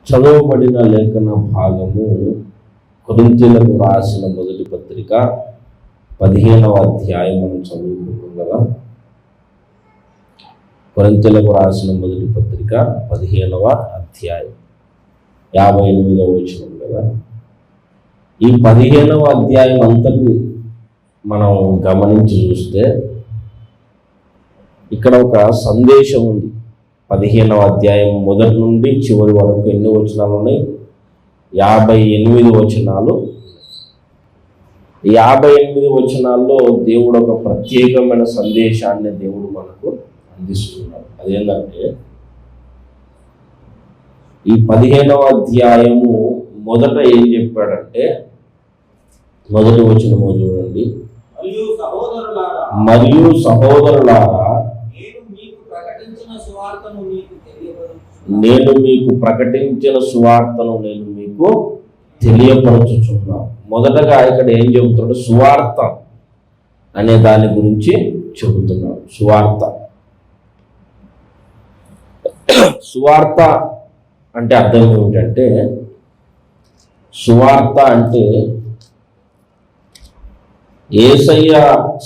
చదవబడిన లేఖన భాగము కొరింథీయులకు రాసిన మొదటి పత్రిక 15వ అధ్యాయం మనం చదువుకుంటాం కదా. కొరింథీయులకు రాసిన మొదటి పత్రిక 15వ అధ్యాయం 58వ వచనం కదా. ఈ 15వ అధ్యాయం అంతటి మనం గమనించి చూస్తే ఇక్కడ ఒక సందేశం ఉంది. 15వ అధ్యాయం మొదటి నుండి చివరి వరకు ఎన్ని వచనాలు ఉన్నాయి? 58 వచనాలు. 58 వచనాల్లో దేవుడు ఒక ప్రత్యేకమైన సందేశాన్ని దేవుడు మనకు అందిస్తున్నాడు. అదేంటంటే ఈ 15వ అధ్యాయము మొదట ఏం చెప్పాడంటే, మొదటి వచనము చూడండి. మరియు సహోదరులారా నేను మీకు ప్రకటించిన సువార్తను నేను మీకు తెలియపరచుచున్నాను. మొదటగా ఇక్కడ ఏం చెబుతున్నాడు? సువార్త అనే దాని గురించి చెబుతున్నాడు. సువార్త అంటే అర్థం ఏమిటంటే, సువార్త అంటే యేసయ్య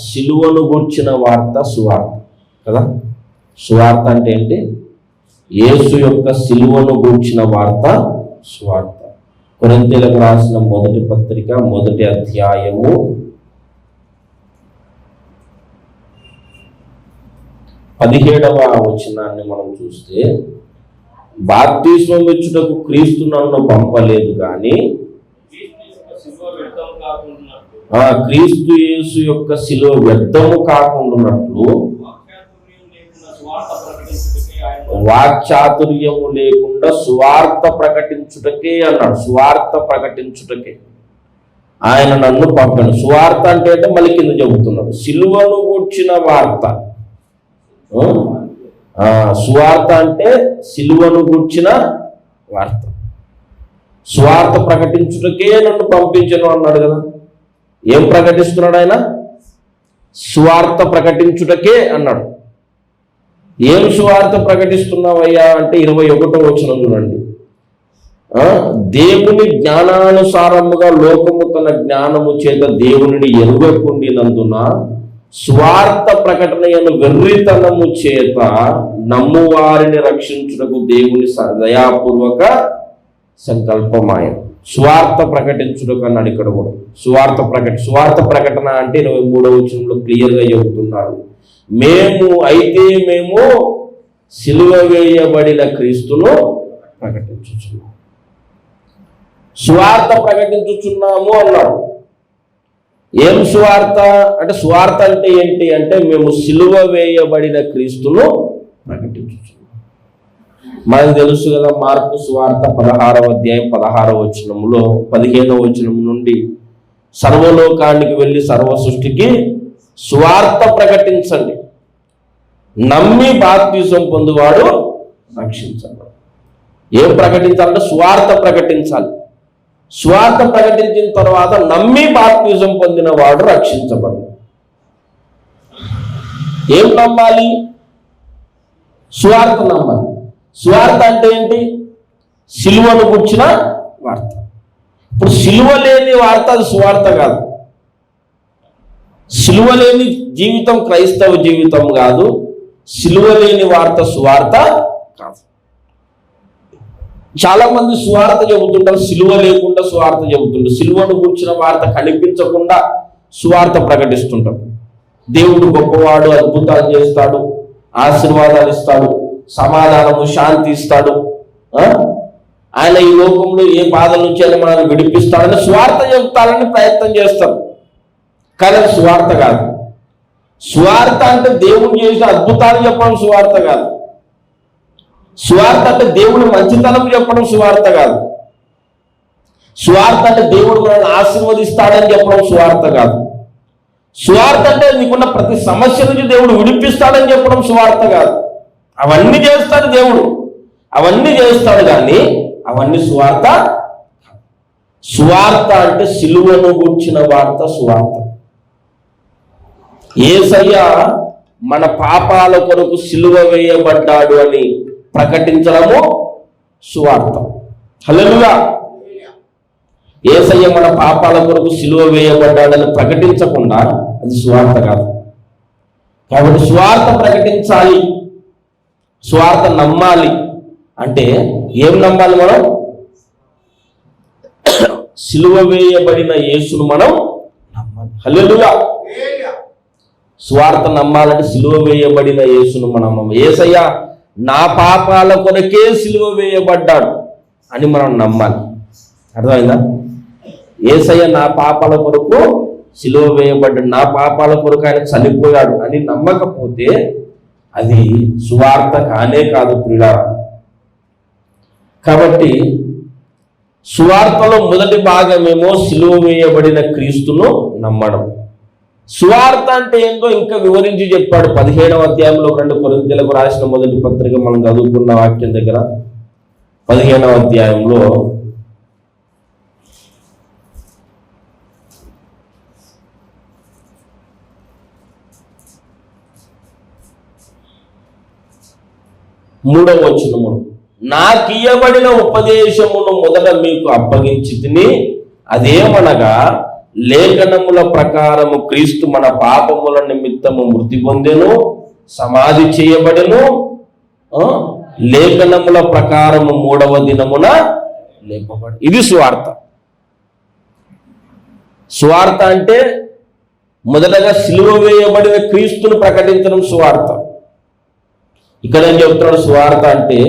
సిలువను గూర్చిన వార్త సువార్త కదా. సువార్త అంటే ఏంటి? యేసు యొక్క సిలువను గూర్చిన వార్త సువార్త. కొరింథీయులకు రాసిన మొదటి పత్రిక 1వ అధ్యాయము 17వ వచనాన్ని మనం చూస్తే, బాప్తిస్మం ఇచ్చుటకు క్రీస్తు నన్ను పంపలేదు కానీ క్రీస్తు యేసు యొక్క సిలువ వ్యర్థము కాకుండానట్లు వాక్చాతుర్యము లేకుండా సువార్త ప్రకటించుటకే అన్నాడు. సువార్త ప్రకటించుటకే ఆయన నన్ను పంపాను. సువార్త అంటే మళ్ళీ కింద చెబుతున్నాడు, సిలువను గూర్చిన వార్త. సువార్త అంటే సిలువను గూర్చిన వార్త. సువార్త ప్రకటించుటకే నన్ను పంపించను అన్నాడు కదా. ఏం ప్రకటిస్తున్నాడు ఆయన? సువార్త ప్రకటించుటకే అన్నాడు. ఏం సువార్త ప్రకటిస్తున్నావయ్యా అంటే 21వ వచనం చూడండి. దేవుని జ్ఞానానుసారముగా లోకము తన జ్ఞానము చేత దేవునిని ఎరుగకుండినందున స్వార్థ ప్రకటనను వెర్రితనము చేత నమ్ము వారిని రక్షించుటకు దేవుని దయాపూర్వక సంకల్పమాయ. స్వార్థ ప్రకటించుటకు అన్నాడు ఇక్కడ కూడా. స్వార్థ ప్రకటన అంటే 23వ వచనంలో క్లియర్గా చెబుతున్నాడు. మేము సిలువ వేయబడిన క్రీస్తును ప్రకటించుచున్నాము. సువార్త ప్రకటించుచున్నాము అన్నాడు. ఏం సువార్త అంటే? సువార్త అంటే ఏంటి అంటే మేము సిలువ వేయబడిన క్రీస్తును ప్రకటించుచున్నాము. మనకు తెలుసు కదా, మార్కు సువార్త 16వ అధ్యాయం 16వ వచనంలో 15వ వచనం నుండి సర్వలోకానికి వెళ్ళి సర్వ సృష్టికి సువార్త ప్రకటించండి, నమ్మి బాప్తిసం పొందువాడు రక్షించండి. ఏం ప్రకటించాలంటే సువార్త ప్రకటించాలి. సువార్త ప్రకటించిన తర్వాత నమ్మి బాప్తిసం పొందిన వాడు రక్షించబడు. ఏం నమ్మాలి? సువార్త నమ్మాలి. సువార్త అంటే ఏంటి? సిలువను గుర్చిన వార్త. ఇప్పుడు సిలువ లేని వార్త అది సువార్త కాదు. సిలువ లేని జీవితం క్రైస్తవ జీవితం కాదు. సిలువ లేని వార్త సువార్త కాదు. చాలా మంది సువార్త చెబుతుంటారు, సిలువ లేకుండా సువార్త చెబుతుంటారు. సిలువను కూర్చున్న వార్త కనిపించకుండా సువార్త ప్రకటిస్తుంటారు. దేవుడు గొప్పవాడు, అద్భుతాలు చేస్తాడు, ఆశీర్వాదాలు ఇస్తాడు, సమాధానము శాంతి ఇస్తాడు, ఆయన ఈ లోకంలో ఏ బాధల నుంచి అయినా మనల్ని విడిపిస్తాడని సువార్త చెబుతారని ప్రయత్నం చేస్తారు. కానీ అది సువార్త కాదు. సువార్త అంటే దేవుడు చేసిన అద్భుతాలు చెప్పడం సువార్త కాదు. సువార్త అంటే దేవుడు మంచితనం చెప్పడం సువార్త కాదు. సువార్త అంటే దేవుడు మనల్ని ఆశీర్వదిస్తాడని చెప్పడం సువార్త కాదు. సువార్త అంటే నీకున్న ప్రతి సమస్య నుంచి దేవుడు విడిపిస్తాడని చెప్పడం సువార్త కాదు. అవన్నీ చేస్తాడు దేవుడు, అవన్నీ చేస్తాడు, కానీ అవన్నీ సువార్త. సువార్త అంటే సిలువను గూర్చిన వార్త సువార్త. యేసయ్య మన పాపాల కొరకు సిలువ వేయబడ్డాడు అని ప్రకటించడము సువార్త. హల్లెలూయా. యేసయ్య మన పాపాల కొరకు సిలువ వేయబడ్డాడని ప్రకటించకుండా అది సువార్త కాదు. కాబట్టి సువార్త ప్రకటించాలి, సువార్త నమ్మాలి. అంటే ఏం నమ్మాలి? మనం సిలువ వేయబడిన యేసును మనం నమ్మాలి. హల్లెలూయా. సువార్త నమ్మాలంటే సిలువ వేయబడిన యేసును మనం నమ్మాలి. యేసయ్య నా పాపాల కొరకే సిలువ వేయబడ్డాడు అని మనం నమ్మాలి. అర్థమైందా? యేసయ్య నా పాపాల కొరకు సిలువ వేయబడ్డాడు, నా పాపాల కొరకు ఆయన చనిపోయాడు అని నమ్మకపోతే అది సువార్త కానే కాదు ప్రియులారా. కాబట్టి సువార్తలో మొదటి భాగమేమో సిలువ వేయబడిన క్రీస్తును నమ్మడం. సువార్త అంటే ఏంటో ఇంకా వివరించి చెప్పాడు 17వ అధ్యాయంలో 2 కొరింథీయులకు రాసిన మొదటి పత్రిక మనం చదువుకున్న వాక్యం దగ్గర 15వ అధ్యాయంలో మూడవ వచనము, నాకియ్యబడిన ఉపదేశమును మొదట మీకు అప్పగించి తిని, అదేమనగా లేఖనముల ప్రకారము క్రీస్తు మన పాపముల నిమిత్తము మృతి పొందెను, సమాధి చేయబడెను, లేఖనముల ప్రకారము 3వ దినమున లేపబడి. ఇది సువార్త. సువార్త అంటే మొదటగా సిలువ వేయబడిన క్రీస్తును ప్రకటించడం సువార్త. ఇక్కడ ఏం చెప్తున్నాడు? సువార్త అంటే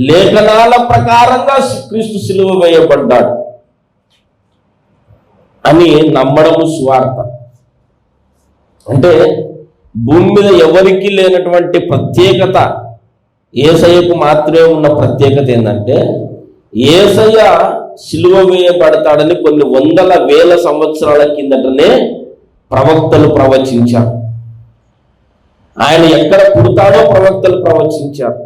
లేఖనాల ప్రకారంగా క్రీస్తు సిలువ వేయబడ్డాడు అని నమ్మడము సువార్త. అంటే భూమి మీద ఎవరికి లేనటువంటి ప్రత్యేకత యేసయ్యకు మాత్రమే ఉన్న ప్రత్యేకత ఏంటంటే, యేసయ్య సిలువ వేయబడతాడని కొన్ని వందల వేల సంవత్సరాల కిందటనే ప్రవక్తలు ప్రవచించారు. ఆయన ఎక్కడ పుడతాడో ప్రవక్తలు ప్రవచించారు,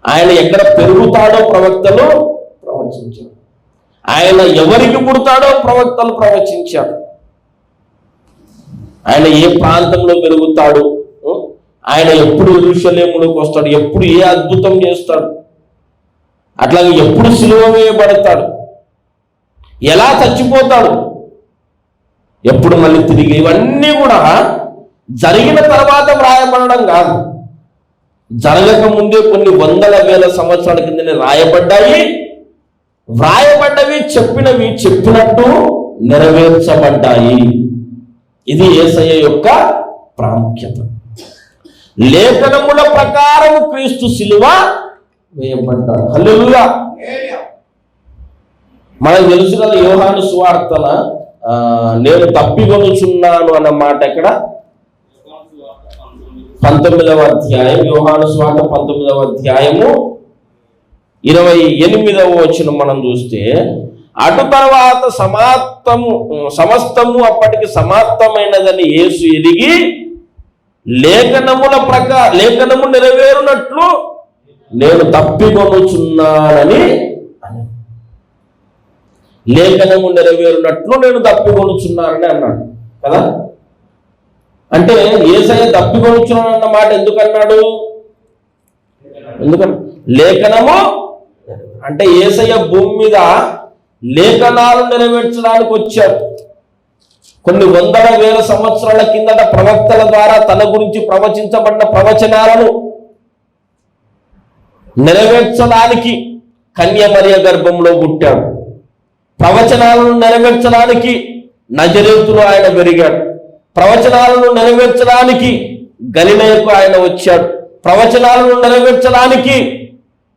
ఆయన ఎక్కడ పెరుగుతాడో ప్రవక్తలు ప్రవచించారు, ఆయన ఎవరికి పుడతాడో ప్రవక్తలు ప్రవచించారు, ఆయన ఏ ప్రాంతంలో పెరుగుతాడు, ఆయన ఎప్పుడు యెరూషలేములోకి వస్తాడు, ఎప్పుడు ఏ అద్భుతం చేస్తాడు, అట్లాగే ఎప్పుడు సిలువ వేయబడతాడు, ఎలా చచ్చిపోతాడు, ఎప్పుడు మళ్ళీ తిరిగి, ఇవన్నీ కూడా జరిగిన తర్వాత వ్రాయబడడం కాదు, జరగక ముందే కొన్ని వందల వేల సంవత్సరాల కిందనే రాయబడ్డాయి. వ్రాయబడ్డవి చెప్పినవి చెప్పినట్టు నెరవేర్చబడ్డాయి. ఇది యేసయ్య యొక్క ప్రాముఖ్యత. లేఖనముల ప్రకారం క్రీస్తు సిలువ వేయబడ్డాడు. హల్లెలూయా. మనకు తెలుసు కదా, యోహాను సువార్తన నేను తప్పికొనుచున్నాను అన్న మాట ఇక్కడ 19వ అధ్యాయం, యోహాను సువార్త 19వ అధ్యాయము 28వ వచనం మనం చూస్తే, అటు తర్వాత సమస్తము అప్పటికి సమాప్తమైనదని యేసు ఎరిగి లేఖనము నెరవేరునట్లు నేను తప్పికొనుచున్నానని, లేఖనము నెరవేరునట్లు నేను తప్పికొనుచున్నానని అన్నాడు కదా. అంటే యేసయ్య తప్పికొనుచున్నాను అన్న మాట ఎందుకన్నాడు? ఎందుకన్నా లేఖనము అంటే యేసయ్య భూమి మీద లేఖనాలు నెరవేర్చడానికి వచ్చాడు. కొన్ని వందల వేల సంవత్సరాల కిందట ప్రవక్తల ద్వారా తన గురించి ప్రవచించబడిన ప్రవచనాలను నెరవేర్చడానికి కన్య మరియ గర్భంలో పుట్టాడు. ప్రవచనాలను నెరవేర్చడానికి నజరేతులో ఆయన పెరిగాడు. ప్రవచనాలను నెరవేర్చడానికి గలిలయకు ఆయన వచ్చాడు. ప్రవచనాలను నెరవేర్చడానికి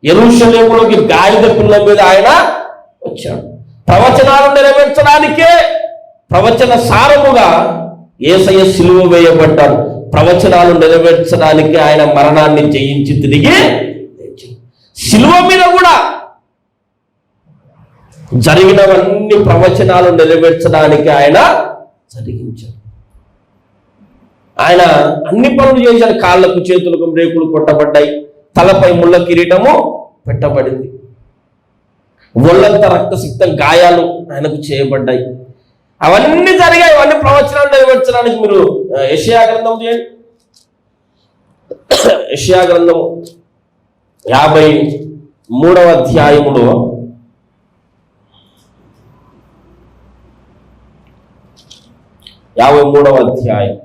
యెరూషలేములోకి గాడిద పిల్ల మీద ఆయన వచ్చాడు. ప్రవచనాలను నెరవేర్చడానికే ప్రవచన సారముగా యేసయ్య సిలువ వేయబడ్డాడు. ప్రవచనాలు నెరవేర్చడానికి ఆయన మరణాన్ని జయించి తిరిగి సిలువ మీద కూడా జరిగినవన్నీ ప్రవచనాలు నెరవేర్చడానికి ఆయన జరిగించాడు. ఆయన అన్ని పనులు చేశాడు. కాళ్ళకు చేతులకు రేకులు కొట్టబడ్డాయి, తలపై ముళ్ళ కిరీటము పెట్టబడింది, ఒళ్ళంతా రక్తసిక్తం గాయాలు ఆయనకు చేయబడ్డాయి. అవన్నీ జరిగాయి. అవన్నీ ప్రవచనాలు నెరవేర్చడానికి మీరు యెషయా గ్రంథం చేయండి. యెషయా గ్రంథము 3వ అధ్యాయములో 53వ అధ్యాయం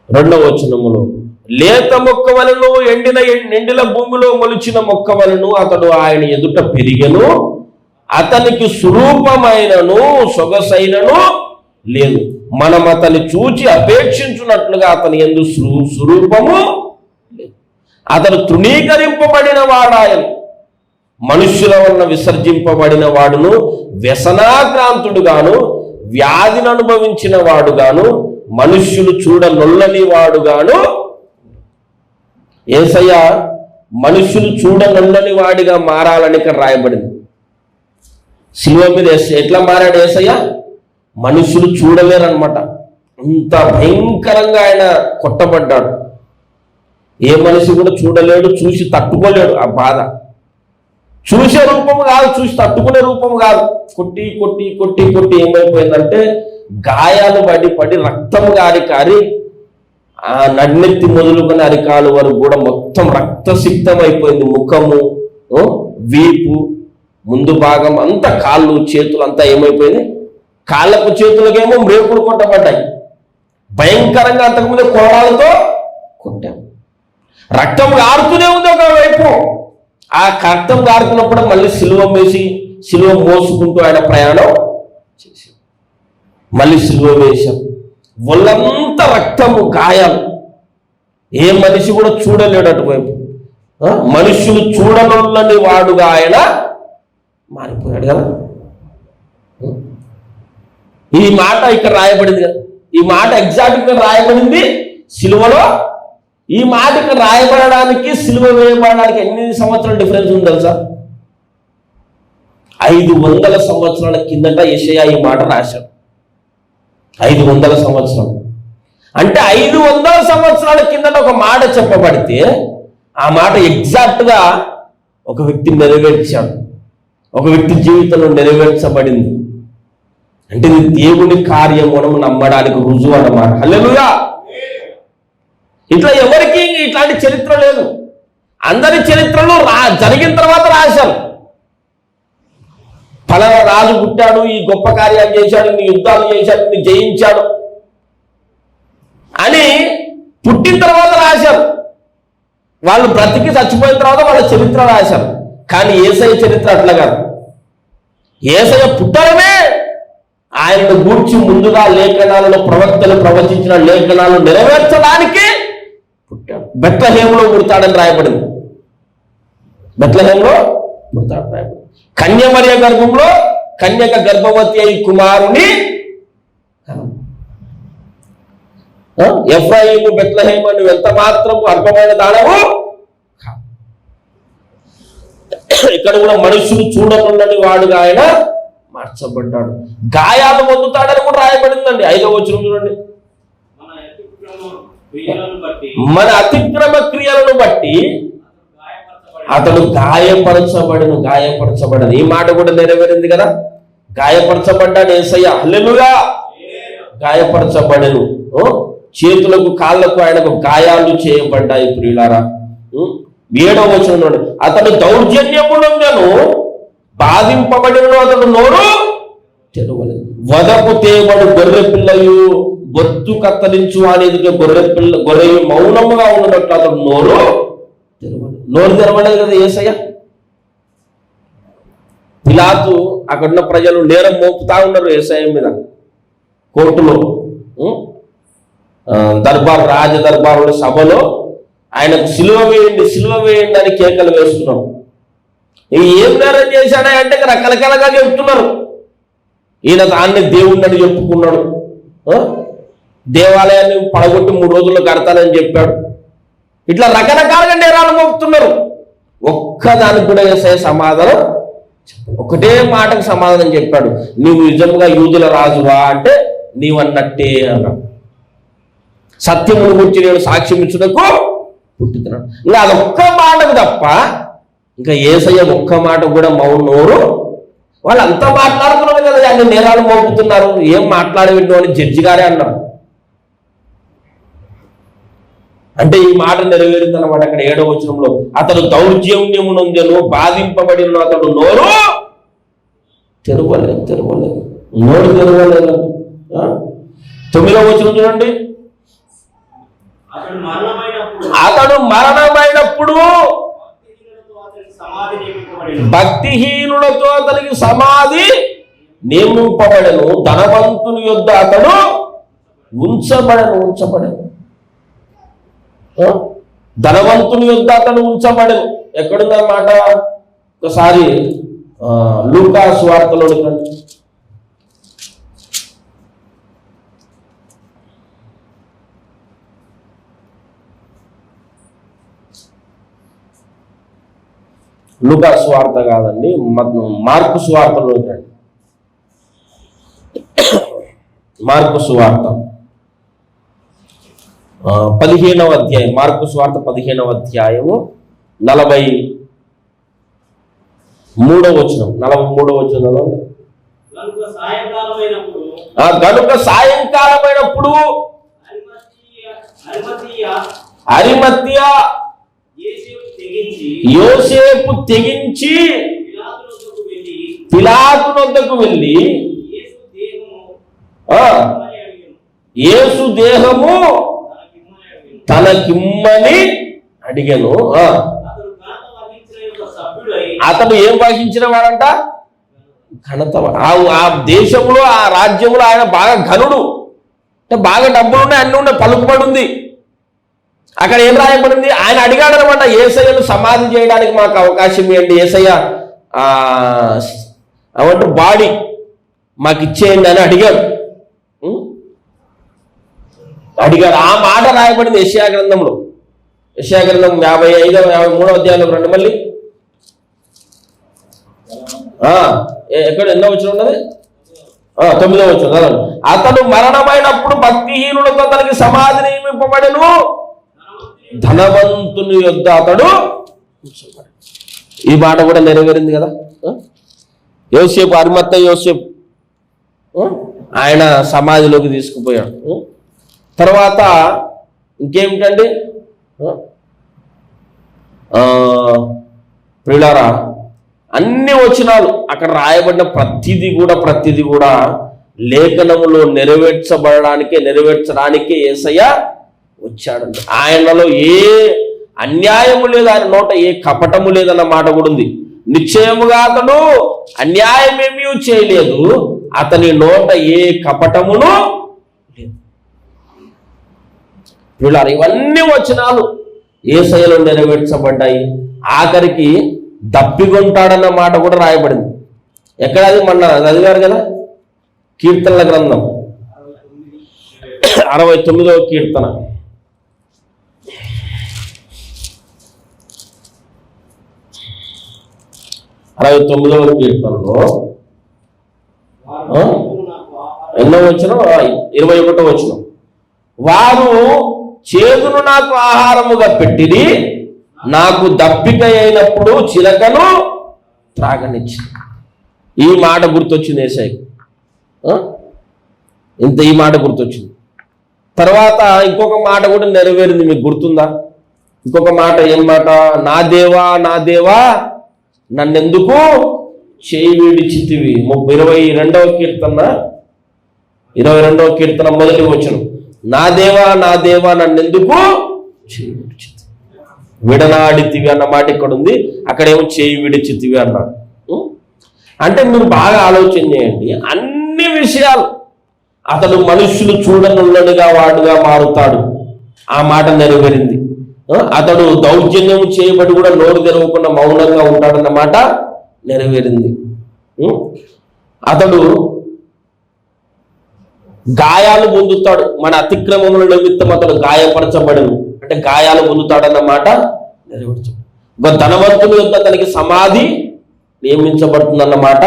2వ వచనములో, లేత మొక్క వలెను ఎండిన భూమిలో మొలిచిన మొక్క వలెను అతడు ఆయన ఎదుట పెరిగెను, అతనికి స్వరూపమైనను సొగసైనను లేదు. మనం అతన్ని చూచి అపేక్షించున్నట్లుగా అతని యందు స్వరూపము లేదు. అతడు తృణీకరింపబడిన వాడాయను, మనుష్యుల వలన విసర్జింపబడిన వాడును, వ్యసనాక్రాంతుడుగాను, వ్యాధిని అనుభవించిన వాడుగాను, మనుష్యులు చూడనొల్లని వాడుగాను. యేసయ్య మనుష్యులు చూడనొల్లని వాడిగా మారాలని ఇక్కడ రాయబడింది. శిలువ మీద ఎట్లా మారాడు యేసయ్య? మనుషులు చూడలేరనమాట. అంత భయంకరంగా ఆయన కొట్టబడ్డాడు. ఏ మనిషి కూడా చూడలేడు, చూసి తట్టుకోలేడు ఆ బాధ. చూసే రూపము కాదు, చూసి తట్టుకునే రూపము కాదు. కొట్టి కొట్టి కొట్టి కొట్టి ఏమైపోయిందంటే గాయాలు పడి రక్తం కారి ఆ నన్నెత్తి మొదలుకొని అరికాలు వరకు కూడా మొత్తం రక్తసిక్తం అయిపోయింది. ముఖము, వీపు, ముందు భాగం అంతా, కాళ్ళు చేతులు అంతా ఏమైపోయింది. కాళ్ళకు చేతులకేమో మ్రేకులు కొట్టబడ్డాయి. భయంకరంగా అంతకుముందే కొరడాలతో కొట్టాం. రక్తం గారుతూనే ఉంది ఒకవైపు. ఆ రక్తం గారుతున్నప్పుడు మళ్ళీ సిలువ మోసుకుంటూ ఆయన ప్రయాణం చేసి మళ్ళీ సిలువ వేశాం. ఒళ్ళంతా రక్తము, గాయాలు. ఏ మనిషి కూడా చూడలేడు అటువైపు. మనుషులు చూడనొల్లని వాడుగా ఆయన మారిపోయాడు కదా. ఈ మాట ఇక్కడ రాయబడింది కదా. ఈ మాట ఎగ్జాక్ట్గా రాయబడింది సిలువలో. ఈ మాట ఇక్కడ రాయబడడానికి, సిలువ వేయబడడానికి ఎన్ని సంవత్సరాల డిఫరెన్స్ ఉంది తెలుసా? 500 సంవత్సరాల కిందట యెషయా ఈ మాట రాశాడు. 500 సంవత్సరాలు అంటే 500 సంవత్సరాల కిందట ఒక మాట చెప్పబడితే ఆ మాట ఎగ్జాక్ట్గా ఒక వ్యక్తి నెరవేర్చాడు. ఒక వ్యక్తి జీవితంలో నెరవేర్చబడింది. అంటే ఇది దేవుని కార్యం మనం నమ్మడానికి రుజువు అన్నమాట. హల్లెలూయా. ఇట్లా ఎవరికి ఇట్లాంటి చరిత్ర లేదు. అందరి చరిత్రలు జరిగిన తర్వాత రాశారు. ఫలానా రాజు పుట్టాడు, ఈ గొప్ప కార్యాలు చేశాడు, ఇన్ని యుద్ధాలు చేశాడు, ఇన్ని జయించాడు అని పుట్టిన తర్వాత రాశారు. వాళ్ళు బ్రతికి చచ్చిపోయిన తర్వాత వాళ్ళ చరిత్ర రాశారు. కానీ యేసయ్య చరిత్ర అట్లా కాదు. యేసయ్య పుట్టడమే ఆయనను గూర్చి ముందుగా లేఖనాలలో ప్రవక్తలు ప్రవచించిన లేఖనాలు నెరవేర్చడానికి పుట్టాడు. బెత్లెహేములో పుడతాడని రాయబడింది. బెత్లెహేములో పుడతాడు రాయబడింది. కన్యమర్య గర్భంలో కన్యక గర్భవతి అయి కుమారుని ఎఫ్రాయిము బెత్లెహేము నువ్వు ఎంత మాత్రం అల్పమైన దానవు. ఇక్కడ కూడా మనుషులు చూడకుండాని వాడుగా ఆయన మార్చబడ్డాడు. గాయాలు పొందుతాడని కూడా రాయబడిందండి. 5వ వచనం చూడండి. మన అతిక్రమ క్రియలను బట్టి అతడు గాయపరచబడను. ఈ మాట కూడా నెరవేరింది కదా. గాయపరచబడ్డాడు యేసయ్య. హల్లెలూయా. గాయపరచబడను. చేతులకు కాళ్ళకు ఆయనకు గాయాలు చేయబడ్డాయి. ప్రియులారా, 7వ వచనం, అతడు దౌర్జన్యమునందును బాధింపబడిన అతడు నోరు తెరవలేదు. వదకు తేబడు గొర్రె పిల్లయు బొత్తు కత్తరించు అనేది గొర్రెయు మౌనముగా ఉన్నట్లు అతడు నోరు తెరవలేదు కదా యేసయ్య. పిలాతు అక్కడున్న ప్రజలు నేరం మోపుతా ఉన్నారు యేసయ్య మీద కోర్టులో. రాజ దర్బారుల సభలో ఆయనకు సిలువ వేయండి అని కేకలు వేస్తున్నాం. ఏం నేరం చేశాడా అంటే రకరకాలుగా చెప్తున్నారు. ఈయన దాన్ని దేవుణ్ణి చెప్పుకున్నాడు. దేవాలయాన్ని పడగొట్టి 3 రోజుల్లో కడతానని చెప్పాడు. ఇట్లా రకరకాలుగా నేరాలు మోపుతున్నారు. ఒక్కదానికి కూడా యేసయ్య సమాధానం, ఒకటే మాటకు సమాధానం చెప్పాడు. నీవు నిజంగా యూదుల రాజువా అంటే నీవన్నట్టే అన్నాడు. సత్యమును గురించి నేను సాక్ష్యం ఇచ్చుటకు పుట్టుతున్నాడు. ఇంకా అదొక్క మాటకు తప్ప ఇంకా యేసయ్య ఒక్క మాట కూడా నోరు. వాళ్ళు అంతా మాట్లాడుతున్నారు కదా, అన్ని నేరాలు మోపుతున్నారు, ఏం మాట్లాడవిడ్డు అని జడ్జి గారే అన్నారు. అంటే ఈ మాట నెరవేరింది అన్నమాట. అక్కడ 7వ వచనంలో అతడు దౌర్జన్యము నొందెను, బాధింపబడిన అతడు నోరు తెరవలేదు, నోరు తెరవలేదు. 9వ వచనం చూడండి, అతడు మరణమైనప్పుడు భక్తిహీనులతో అతనికి సమాధి నియమింపబడెను, ధనవంతుని యొద్ద అతడు ఉంచబడెను. ధనవంతుని యొద్ద అతడు ఉంచబడెను. ఎక్కడుందన్నమాట? ఒకసారి లూకా సువార్తలో లూకా సువార్త కాదండి, మార్కు సువార్తలో రండి. మార్కు సువార్త 15వ అధ్యాయం, మార్కు సువార్త 15వ అధ్యాయము 43వ వచనం. 43వ వచనం గనుక సాయంకాలమైనప్పుడు అరిమత్య యోసేపు తెగించి పిలాతు వద్దకు వెళ్ళి యేసు దేహము తనకిమ్మని అడిగాను. అతడు ఏం వహించిన వాడంట? ఘనత. ఆ దేశంలో, ఆ రాజ్యంలో ఆయన బాగా ఘనుడు, అంటే బాగా డబ్బులున్నాయి, అన్ని ఉన్నాయి, పలుకుబడి ఉంది. అక్కడ ఏం రాయబడింది? ఆయన అడిగాడు అనమాట, యేసయ్యను సమాధి చేయడానికి మాకు అవకాశం ఇవ్వండి, యేసయ్య అవంటే బాడీ మాకు ఇచ్చేయండి అని అడిగాడు. ఆ మాట రాయబడింది యెషయా గ్రంథంలో. యెషయా గ్రంథం 53వ అధ్యాయంలో రండి మళ్ళీ. ఎక్కడ ఎన్నో వచనం ఉన్నది? 9వ వచనం. అతడు మరణమైనప్పుడు భక్తిహీనులతో అతనికి సమాధి నియమింపబడెను, ధనవంతుని యొద్ద అతడు. ఈ మాట కూడా నెరవేరింది కదా. యోసేపు, అరిమత్య యోసేపు ఆయన సమాధిలోకి తీసుకుపోయాడు. తర్వాత ఇంకేమిటండి ప్రియులారా, అన్ని వచనాలు అక్కడ రాయబడిన ప్రతిదీ కూడా లేఖనములో నెరవేర్చడానికే యేసయ్య వచ్చాడండి. ఆయనలో ఏ అన్యాయము లేదు, ఆయన నోట ఏ కపటము లేదన్న మాట కూడా ఉంది. నిశ్చయముగా అతడు అన్యాయమేమీ చేయలేదు, అతని నోట ఏ కపటమును లేదు. పిల్లలు, ఇవన్నీ వచనాలు యేసయ్యలో నెరవేర్చబడ్డాయి. ఆఖరికి దప్పిగొంటాడన్న మాట కూడా రాయబడింది. ఎక్కడది? మొన్న చదివారు కదా, కీర్తనల గ్రంథం 69వ కీర్తన. 69వ కీర్తనలో ఎన్నో వచనం? 21వ వచనం. వారు చేదును నాకు ఆహారముగా పెట్టిరి, నాకు దప్పిక అయినప్పుడు చిలకను త్రాగనిచ్చి. ఈ మాట గుర్తొచ్చింది యేసయ్యకు. ఈ మాట గుర్తొచ్చింది. తర్వాత ఇంకొక మాట కూడా నెరవేరింది, మీకు గుర్తుందా? ఇంకొక మాట ఏం మాట? నా దేవా నా దేవా నన్నెందుకు చేయి విడిచితివి. 22వ కీర్తన 22వ కీర్తన మొదటి వచనం. నా దేవా నన్నెందుకు చేయి విడిచితివి, విడనాడితివి అన్న మాట ఇక్కడ ఉంది. అక్కడేమో చేయి విడిచితివి అన్నాడు. అంటే మీరు బాగా ఆలోచన చేయండి. అన్ని విషయాలు అతడు మనుషులు చూడనున్నడుగా వాడుగా మారుతాడు, ఆ మాట నెరవేరింది. అతడు దౌర్జన్యం చేయబడి కూడా నోరు తెరవకుండా మౌనంగా ఉంటాడన్న మాట నెరవేరింది. అతడు గాయాలు పొందుతాడు, మన అతిక్రమముల నిమిత్తం అతడు గాయపరచబడను, అంటే గాయాలు పొందుతాడన్న మాట నెరవేర్చబడి. ధనవంతుని యొక్క అతనికి సమాధి నియమించబడుతుందన్న మాట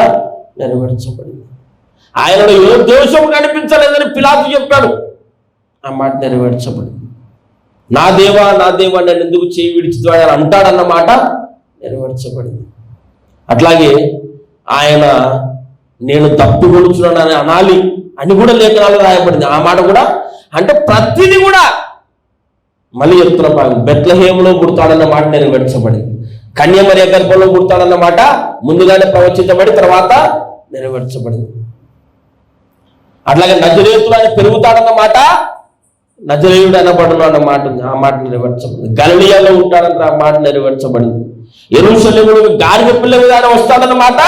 నెరవేర్చబడింది. ఆయనలో ఏ దోషం కనిపించలేదని పిలాతు చెప్పాడు, ఆ మాట నెరవేర్చబడింది. నా దేవా నన్ను ఎందుకు చేయి విడిచితివి అని అంటాడన్న మాట నెరవేర్చబడింది. అట్లాగే ఆయన నేను తప్పికొలుచున్నానని అనాలి అని కూడా లేఖనాలు రాయబడింది. ఆ మాట కూడా, అంటే ప్రతిదీ కూడా మళ్ళీ చెప్తున్న భాగం, బెత్లెహేములో పుడతాడన్న మాట నెరవేర్చబడింది. కన్యమరియ గర్భంలో పుడతాడన్న మాట ముందుగానే ప్రవచించబడి తర్వాత నెరవేర్చబడింది. అట్లాగే నజరేతుడు ఆయన పెరుగుతాడన్న మాట నజరేయుడు అనబడును అన్న మాట ఉంది, ఆ మాట నెరవేర్చబడింది. గలిలయలో ఉంటాడన్న ఆ మాట నెరవేర్చబడింది. యెరూషలేములో గాడిద పిల్ల మీద ఆయన వస్తాడన్న మాట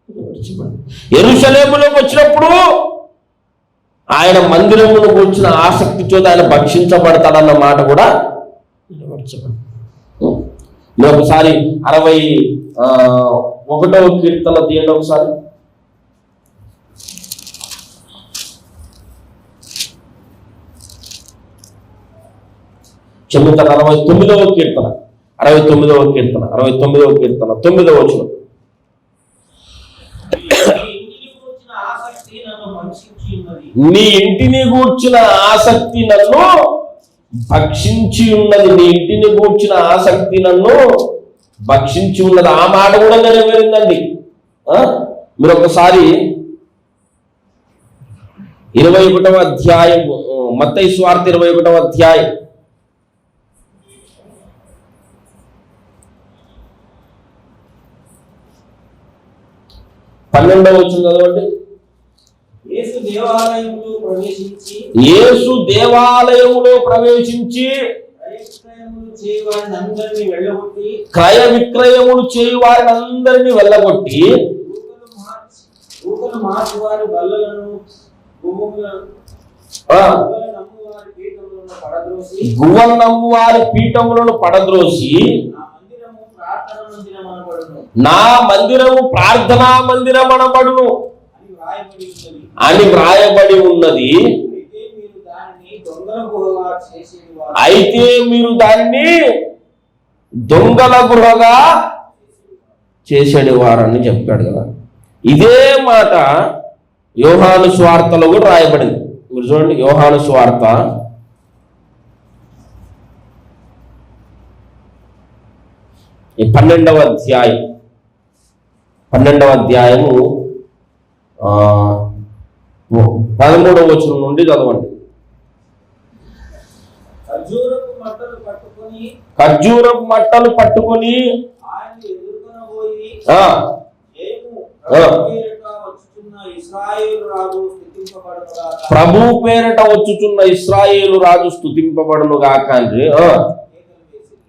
నెరవేర్చబడింది. యెరూషలేములోకి వచ్చినప్పుడు ఆయన మందిరమును కూర్చున్న ఆసక్తి చేత ఆయన భక్షించబడతాడన్న మాట కూడా నెరవేర్చబడింది. మీరు ఒకసారి 61వ కీర్తన తీయండి ఒకసారి. చెబుతాను 69వ కీర్తన 9వ వచనం. నీ ఇంటిని గూర్చిన ఆసక్తి నన్ను భక్షించి ఉన్నది. నీ ఇంటిని గూర్చిన ఆసక్తి నన్ను భక్షించి ఉన్నది. ఆ మాట కూడా నెరవేరిందండి. మీరు ఒకసారి 21వ అధ్యాయం, మత్తయి సువార్త 21వ అధ్యాయం 12వ వచనం చదవండి. యేసు దేవాలయములో ప్రవేశించి క్రయ విక్రయములు చేయు వారిని అందరినీ వెళ్ళగొట్టి గువ్వలు నమ్ము వారి పీఠములను పడద్రోసి నా మందిరము ప్రార్థనా మందిరం అనబడును అని వ్రాయబడి ఉన్నది. అయితే మీరు దానిని దొంగల గృహగా చేసేవారని చెప్పాడు కదా. ఇదే మాట యోహాను సువార్తలో కూడా రాయబడింది. మీరు చూడండి, యోహాను సువార్త 12వ అధ్యాయము 13వ వచనం నుండి చదవండి. ఖర్జూరపు మట్టలు పట్టుకొని ప్రభు పేరట వచ్చుచున్న ఇశ్రాయేలు రాజు స్తుతింపబడును గాక అని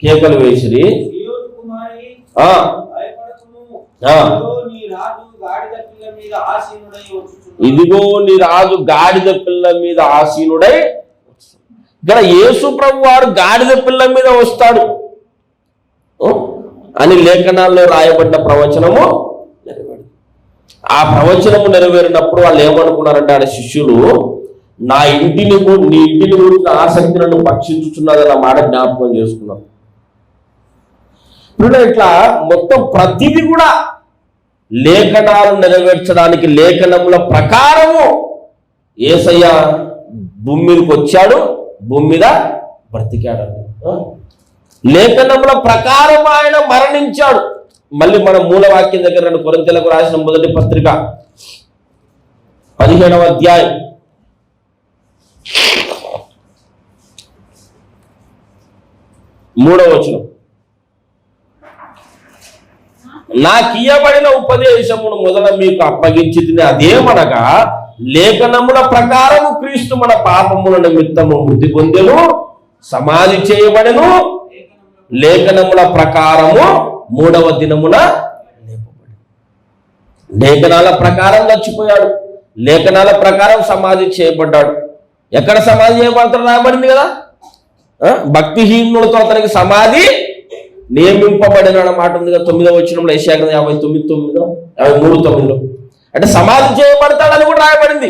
కేకలు వేసిరి. ఇదిగో నీ రాజు గాడిద పిల్ల మీద ఆసీనుడై. ఇక్కడ యేసు ప్రభు వారు గాడిద పిల్ల మీద వస్తాడు అని లేఖనాల్లో రాయబడ్డ ప్రవచనము నెరవేరింది. ఆ ప్రవచనము నెరవేరినప్పుడు వాళ్ళు ఏమనుకున్నారంటే, ఆడ శిష్యులు నీ ఇంటిని గురించిన ఆసక్తి నన్ను భక్షించుచున్నదన్న మాట జ్ఞాపకం చేసుకున్నారు. ఇప్పుడు ఇట్లా మొత్తం ప్రతిదీ కూడా లేఖనాలు నెరవేర్చడానికి లేఖనముల ప్రకారము యేసయ్య భూమి మీదకి వచ్చాడు, భూమి మీద బ్రతికాడు. లేఖనముల ప్రకారం ఆయన మరణించాడు. మళ్ళీ మన మూలవాక్యం దగ్గర 2 కొరింథీయులకు రాసిన మొదటి పత్రిక 15వ అధ్యాయం 3వ వచనం. నాకియ్యబడిన ఉపదేశమును మొదట మీకు అప్పగించి తిని, అదేమనగా లేఖనముల ప్రకారము క్రీస్తు మన పాపముల నిమిత్తము మృతి పొందెను, సమాధి చేయబడెను, లేఖనముల ప్రకారము 3వ దినమున లేపబడి. లేఖనాల ప్రకారం చచ్చిపోయాడు, లేఖనాల ప్రకారం సమాధి చేయబడ్డాడు. ఎక్కడ సమాధి చేయబడతాడు రాయబడింది కదా, భక్తిహీనులతో అతనికి సమాధి నియమింపబడిన మాట ఉంది కదా 9వ వచనంలో, యెషయా 53:9. అంటే సమాధి చేయబడతాడని కూడా రాయబడింది.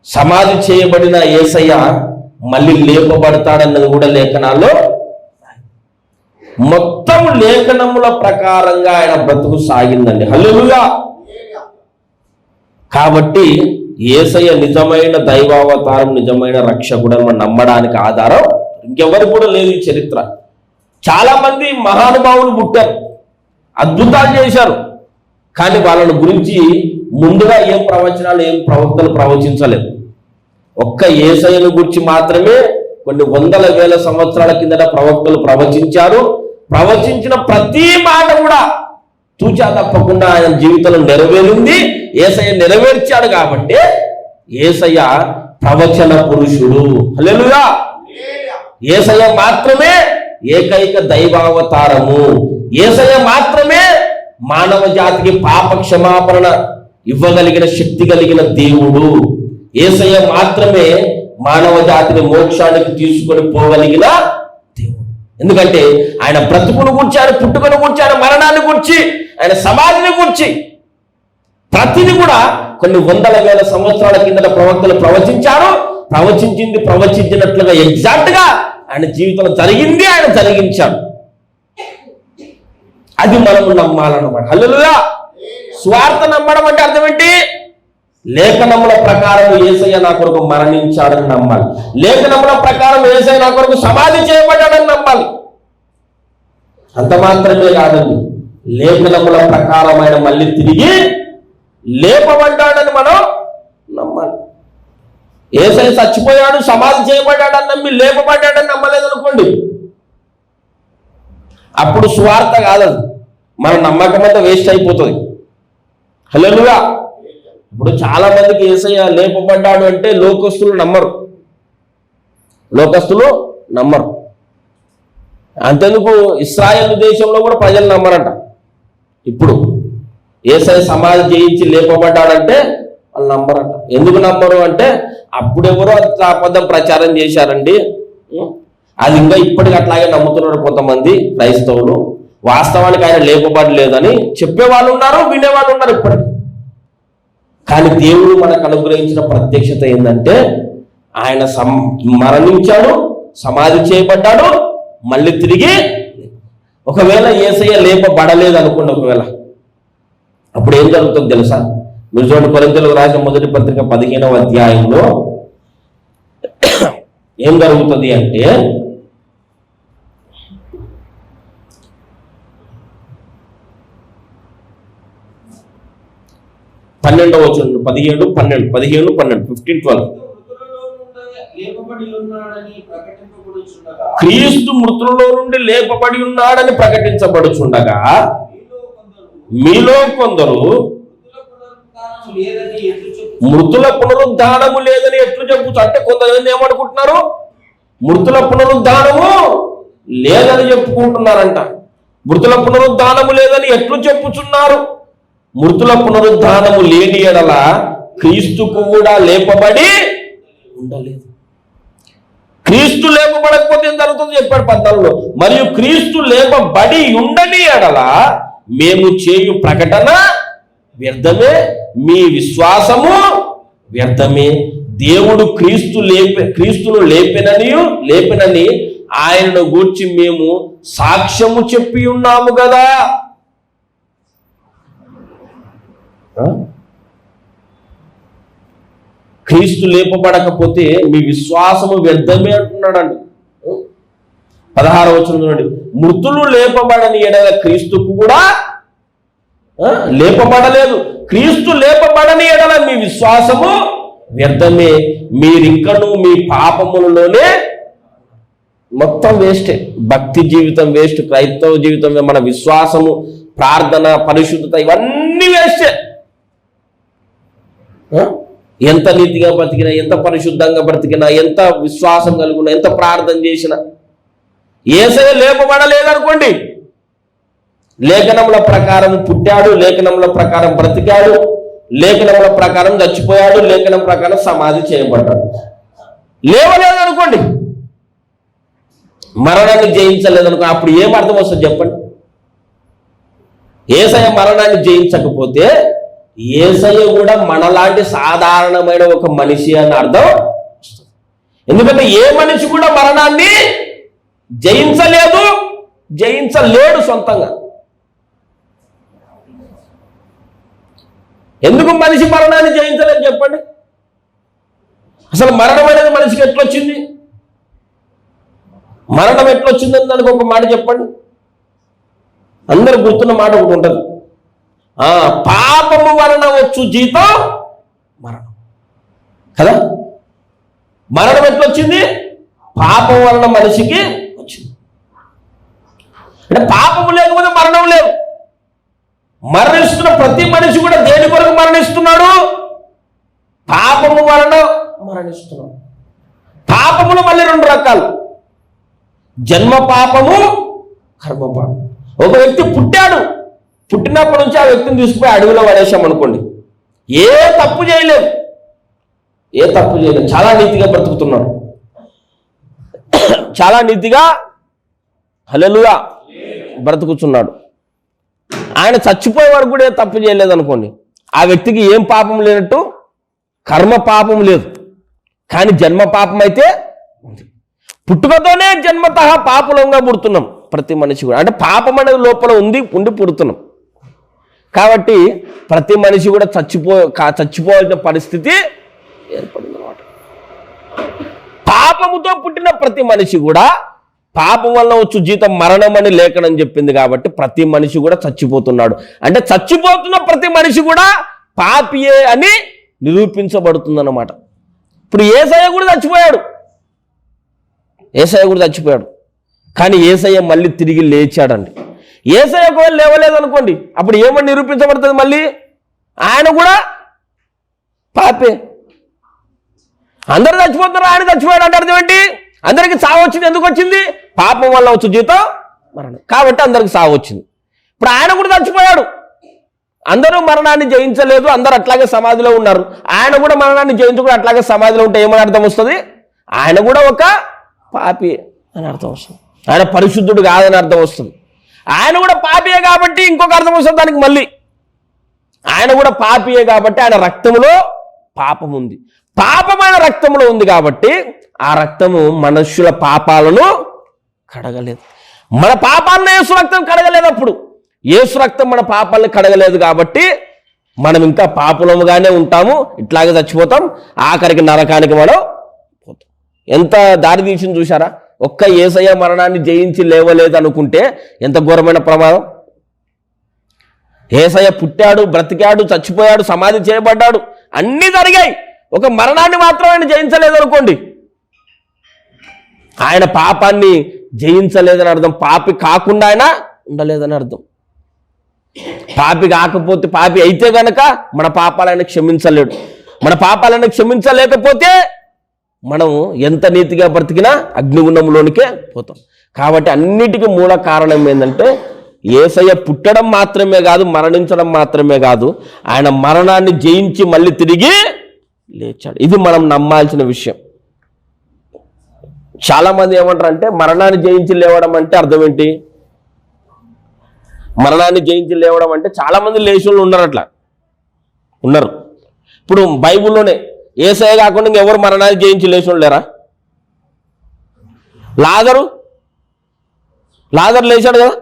సమాధి చేయబడిన యేసయ్య మళ్ళీ లేపబడతాడన్నది కూడా లేఖనాల్లో. మొత్తం లేఖనముల ప్రకారంగా ఆయన బ్రతుకు సాగిందండి. హల్లెలూయా. కాబట్టి యేసయ్య నిజమైన దైవావతారం, నిజమైన రక్షకుడు అని మనం నమ్మడానికి ఆధారం ఇంకెవరు కూడా లేదు ఈ చరిత్ర. చాలా మంది మహానుభావులు పుట్టారు, అద్భుతాలు చేశారు, కానీ వాళ్ళని గురించి ముందుగా ఏం ప్రవచనాలు, ఏం ప్రవక్తలు ప్రవచించలేదు. ఒక్క యేసయ్యను గురించి మాత్రమే కొన్ని వందల వేల సంవత్సరాల కిందట ప్రవక్తలు ప్రవచించారు. ప్రవచించిన ప్రతి మాట కూడా తూచా తప్పకుండా ఆయన జీవితంలో నెరవేరింది. యేసయ్య నెరవేర్చాడు కాబట్టి యేసయ్య ప్రవచన పురుషుడు. హల్లెలూయా. యేసయ్య మాత్రమే ఏకైక దైవావతారము. యేసయ్య మాత్రమే మానవ జాతికి పాప క్షమాపణ ఇవ్వగలిగిన శక్తి కలిగిన దేవుడు. యేసయ్య మాత్రమే మానవ జాతిని మోక్షానికి తీసుకొని పోగలిగిన దేవుడు. ఎందుకంటే ఆయన బ్రతుకును గురించి, ఆయన పుట్టుకను గురించి, ఆయన మరణాన్ని గురించి, ఆయన సమాధిని గురించి ప్రతిది కూడా కొన్ని వందల వేల సంవత్సరాల కిందట ప్రవక్తలు ప్రవచించారు. ప్రవచించినట్లుగా ఎగ్జాక్ట్ గా ఆయన జీవితంలో జరిగింది, ఆయన జరిగించాడు. అది మనము నమ్మాలన్నమాట. హల్లెలూయా. స్వార్థ నమ్మడం అంటే అర్థం ఏంటి? లేఖనముల ప్రకారం యేసయ్య నా కొరకు మరణించాడని నమ్మాలి. లేఖనముల ప్రకారం యేసయ్య నా కొరకు సమాధి చేయబడ్డాడని నమ్మాలి. అంత మాత్రమే కాదండి, లేఖనముల ప్రకారం ఆయన మళ్ళీ తిరిగి లేపబడ్డాడని మనం నమ్మాలి. యేసయ్య చచ్చిపోయాడు, సమాధి చేయబడ్డాడని నమ్మి లేపబడ్డాడని నమ్మలేదనుకోండి, అప్పుడు స్వార్థ కాదది, మన నమ్మకం అంతా వేస్ట్ అయిపోతుంది. హల్లెలూయా. ఇప్పుడు చాలా మందికి యేసయ్య లేపబడ్డాడు అంటే లోకస్తులు నమ్మరు. అంతెందుకు ఇశ్రాయేలు దేశంలో కూడా ప్రజలు నమ్మరంట. ఇప్పుడు యేసయ్య సమాధి చేయించి లేపబడ్డాడంటే వాళ్ళు నమ్మరంట. ఎందుకు నమ్మరు అంటే అప్పుడెవరో అబద్ధం ప్రచారం చేశారండి, అది ఇంకా ఇప్పటికి అట్లాగే నమ్ముతున్నారు కొంతమంది క్రైస్తవులు. వాస్తవానికి ఆయన లేపబడలేదని చెప్పేవాళ్ళు ఉన్నారు, వినేవాళ్ళు ఉన్నారు ఇప్పటికి. కానీ దేవుడు మనకు అనుగ్రహించిన ప్రత్యక్షత ఏంటంటే ఆయన మరణించాడు, సమాధి చేయబడ్డాడు, మళ్ళీ తిరిగి. ఒకవేళ యేసయ్య లేపబడలేదు అనుకోండి, ఒకవేళ అప్పుడు ఏం జరుగుతుందో తెలుసా? మీరు చూడండి, కొరింథీయులకు రాసిన మొదటి పత్రిక 15వ అధ్యాయంలో ఏం జరుగుతుంది అంటే, 12వ వచనం, 17, 12, 15, 12. క్రీస్తు మృతులలో నుండి లేపబడి ఉన్నాడని ప్రకటించబడుచుండగా మీలో కొందరు మృతుల పునరుద్ధానము లేదని ఎట్లు చెప్పుచ్చు. అంటే కొంతమంది ఏమనుకుంటున్నారు? మృతుల పునరుద్ధానము లేదని చెప్పుకుంటున్నారంట. మృతుల పునరుద్ధానము లేదని ఎట్లు చెప్పుచున్నారు? మృతుల పునరుద్ధానము లేని ఎడల క్రీస్తుకు కూడా లేపబడి ఉండలేదు. క్రీస్తు లేపబడకపోతే ఏం జరుగుతుందో చెప్పాడు 14లో. మరియు క్రీస్తు లేపబడి ఉండని ఎడల మేము చేయు ప్రకటన వ్యర్థమే, మీ విశ్వాసము వ్యర్థమే. దేవుడు క్రీస్తును లేపినని ఆయనను గూర్చి మేము సాక్ష్యము చెప్పి ఉన్నాము కదా. క్రీస్తు లేపబడకపోతే మీ విశ్వాసము వ్యర్థమే అంటున్నాడండి. 16వ వచనం చూడండి, మృతులు లేపబడని ఎడల క్రీస్తుకు కూడా లేపబడలేదు. క్రీస్తు లేపబడని ఎడల మీ విశ్వాసము వ్యర్థమే, మీరింకను మీ పాపములలోనే. మొత్తం వేస్టే. భక్తి జీవితం వేస్ట్, క్రైస్తవ జీవితం, మన విశ్వాసము, ప్రార్థన, పరిశుద్ధత ఇవన్నీ వేస్టే. ఎంత నీతిగా బ్రతికినా, ఎంత పరిశుద్ధంగా బ్రతికినా, ఎంత విశ్వాసం కలుగునా, ఎంత ప్రార్థన చేసినా యేసయ్య లేపబడలేదనుకోండి, లేఖనముల ప్రకారం పుట్టాడు, లేఖనముల ప్రకారం బ్రతికాడు, లేఖనముల ప్రకారం చచ్చిపోయాడు, లేఖనం ప్రకారం సమాధి చేయబడ్డాడు, లేవలేదనుకోండి, మరణాన్ని జయించలేదనుకో, అప్పుడు ఏం అర్థం వస్తుంది చెప్పండి? యేసయ్య మరణాన్ని జయించకపోతే యేసయ్య కూడా మనలాంటి సాధారణమైన ఒక మనిషి అని అర్థం. ఎందుకంటే ఏ మనిషి కూడా మరణాన్ని జయించలేడు సొంతంగా. ఎందుకు మనిషి మరణాన్ని జయించలేదు చెప్పండి? అసలు మరణం అనేది మనిషికి ఎట్లొచ్చింది? మరణం ఎట్లొచ్చిందని దానికి ఒక మాట చెప్పండి. అందరు గుర్తున్న మాట ఒకటి ఉంటుంది, పాపము వలన వచ్చు జీతం మరణం కదా. మరణం ఎట్లొచ్చింది? పాపం వలన మనిషికి వచ్చింది. అంటే పాపము లేకపోతే మరణం లేదు. మరణిస్తున్న ప్రతి మనిషి కూడా దేని కొరకు మరణిస్తున్నాడు? పాపము వలన మరణిస్తున్నాడు. పాపములు మళ్ళీ రెండు రకాలు, జన్మ పాపము, కర్మ పాపం. ఒక వ్యక్తి పుట్టాడు, పుట్టినప్పటి నుంచి ఆ వ్యక్తిని తీసుకుపోయి అడవిలో పడేసాం అనుకోండి, ఏ తప్పు చేయలేదు, చాలా నీతిగా బ్రతుకుతున్నాడు, చాలా నీతిగా హల్లెలూయా బ్రతుకుతున్నాడు. ఆయన చచ్చిపోయే వరకు కూడా ఏ తప్పు చేయలేదు అనుకోండి, ఆ వ్యక్తికి ఏం పాపం లేనట్టు? కర్మ పాపం లేదు, కానీ జన్మ పాపం అయితే ఉంది. పుట్టుకతోనే జన్మతః పాపులంగా పుడుతున్నాం ప్రతి మనిషి కూడా. అంటే పాపం అనేది లోపల ఉండి పుడుతున్నాం. కాబట్టి ప్రతి మనిషి కూడా చచ్చిపోవాల్సిన పరిస్థితి ఏర్పడింది అన్నమాట. పాపముతో పుట్టిన ప్రతి మనిషి కూడా, పాపం వల్ల వచ్చు జీతం మరణం అని లేఖనం చెప్పింది కాబట్టి ప్రతి మనిషి కూడా చచ్చిపోతున్నాడు. అంటే చచ్చిపోతున్న ప్రతి మనిషి కూడా పాపియే అని నిరూపించబడుతుందన్నమాట. ఇప్పుడు యేసయ్య కూడా చచ్చిపోయాడు, కానీ యేసయ్య మళ్ళీ తిరిగి లేచాడండి. యేసయ్య ఒకవేళ లేవలేదనుకోండి, అప్పుడు ఏమని నిరూపించబడుతుంది? మళ్ళీ ఆయన కూడా పాపే. అందరూ చచ్చిపోతున్నారు, ఆయన చచ్చిపోయాడు అంటే అర్థం ఏంటి? అందరికీ సావు వచ్చింది. ఎందుకు వచ్చింది? పాపం వల్ల వచ్చు జీతం మరణం, కాబట్టి అందరికి సావు వచ్చింది. ఇప్పుడు ఆయన కూడా చచ్చిపోయాడు. అందరూ మరణాన్ని జయించలేదు, అందరూ అట్లాగే సమాధిలో ఉన్నారు. ఆయన కూడా మరణాన్ని జయించుకుని అట్లాగే సమాధిలో ఉంటే ఏమని అర్థం వస్తుంది? ఆయన కూడా ఒక పాపి అని అర్థం వస్తుంది. ఆయన పరిశుద్ధుడు కాదని అర్థం వస్తుంది. ఆయన కూడా పాపియే కాబట్టి ఇంకొక అర్థం వస్తుంది దానికి. మళ్ళీ ఆయన కూడా పాపియే కాబట్టి ఆయన రక్తంలో పాపం ఉంది. పాపమైన రక్తంలో ఉంది కాబట్టి ఆ రక్తము మనుష్యుల పాపాలను కడగలేదు. మన పాపాలను యేసు రక్తం కడగలేదు. అప్పుడు యేసు రక్తం మన పాపాలను కడగలేదు కాబట్టి మనం ఇంకా పాపులముగానే ఉంటాము, ఇట్లాగే చచ్చిపోతాం, ఆఖరికి నరకానికి మనం పోతాం. ఎంత దారి తీసింది చూసారా? ఒక్క యేసయ్య మరణాన్ని జయించి లేవలేదు అనుకుంటే ఎంత ఘోరమైన ప్రమాదం. యేసయ్య పుట్టాడు, బ్రతికాడు, చచ్చిపోయాడు, సమాధి చేయబడ్డాడు, అన్నీ జరిగాయి. ఒక మరణాన్ని మాత్రం ఆయన జయించలేదు అనుకోండి, ఆయన పాపాన్ని జయించలేదని అర్థం. పాపి కాకుండా ఆయన ఉండలేదని అర్థం. పాపి కాకపోతే, పాపి అయితే గనక మన పాపాలను క్షమించలేడు. మన పాపాలను క్షమించలేకపోతే మనం ఎంత నీతిగా బ్రతికినా అగ్నిగుండంలోనికే పోతాం. కాబట్టి అన్నిటికీ మూల కారణం ఏంటంటే యేసయ్య పుట్టడం మాత్రమే కాదు, మరణించడం మాత్రమే కాదు, ఆయన మరణాన్ని జయించి మళ్ళీ తిరిగి లేచాడు. ఇది మనం నమ్మాల్సిన విషయం. చాలా మంది ఏమంటారంటే మరణాన్ని జయించి లేవడం అంటే అర్థం ఏంటి? మరణాన్ని జయించి లేవడం అంటే చాలా మంది లేచులు ఉన్నారు, అట్లా ఉన్నారు. ఇప్పుడు బైబిల్లోనే యేసయ్య కాకుండా ఇంకెవరు మరణాన్ని జయించి లేచులు లేరా? లాజరు లేచాడు కదా,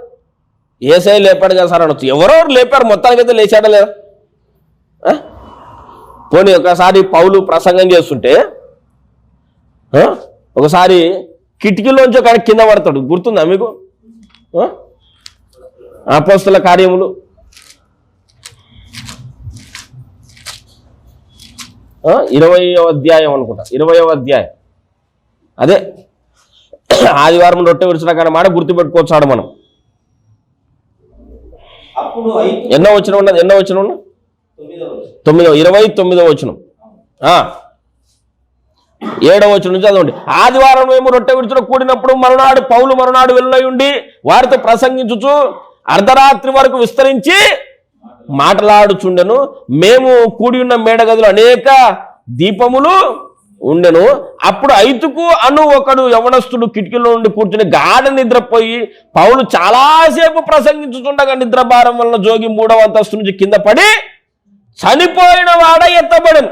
యేసయ్య లేపాడు కదా సార్ అనొచ్చు. ఎవరెవరు లేపారు, మొత్తానికైతే లేచాడా లేదా? పోనీ ఒకసారి పౌలు ప్రసంగం చేస్తుంటే ఒకసారి కిటికీలోంచి ఒక కింద పడతాడు, గుర్తుందా మీకు? అపోస్తల కార్యములు 20వ అధ్యాయం అనుకుంటా, 20వ అధ్యాయం. అదే ఆదివారం రొట్టె విడిచిన కానీ మాట గుర్తుపెట్టుకోవచ్చాడు మనం. ఎన్నో వచనం ఉన్నది? 29వ వచనం, 7వ వచనం నుంచి చదవండి. ఆదివారం మేము రొట్టె విడుచుట కూడినప్పుడు పౌలు మరునాడు వెళ్ళై ఉండి వారితో ప్రసంగించుచు అర్ధరాత్రి వరకు విస్తరించి మాట్లాడుచుండెను. మేము కూడి ఉన్న మేడగదిలో అనేక దీపములు ఉండెను. అప్పుడు ఐతుకు అను ఒకడు యవనస్తుడు కిటికీలో నుండి కూర్చుని గాఢ నిద్రపోయి పౌలు చాలాసేపు ప్రసంగించుతుండగా నిద్రభారం వలన జోగి 3వ అంతస్తు నుంచి కింద పడి చనిపోయిన వాడ ఎత్తబడను.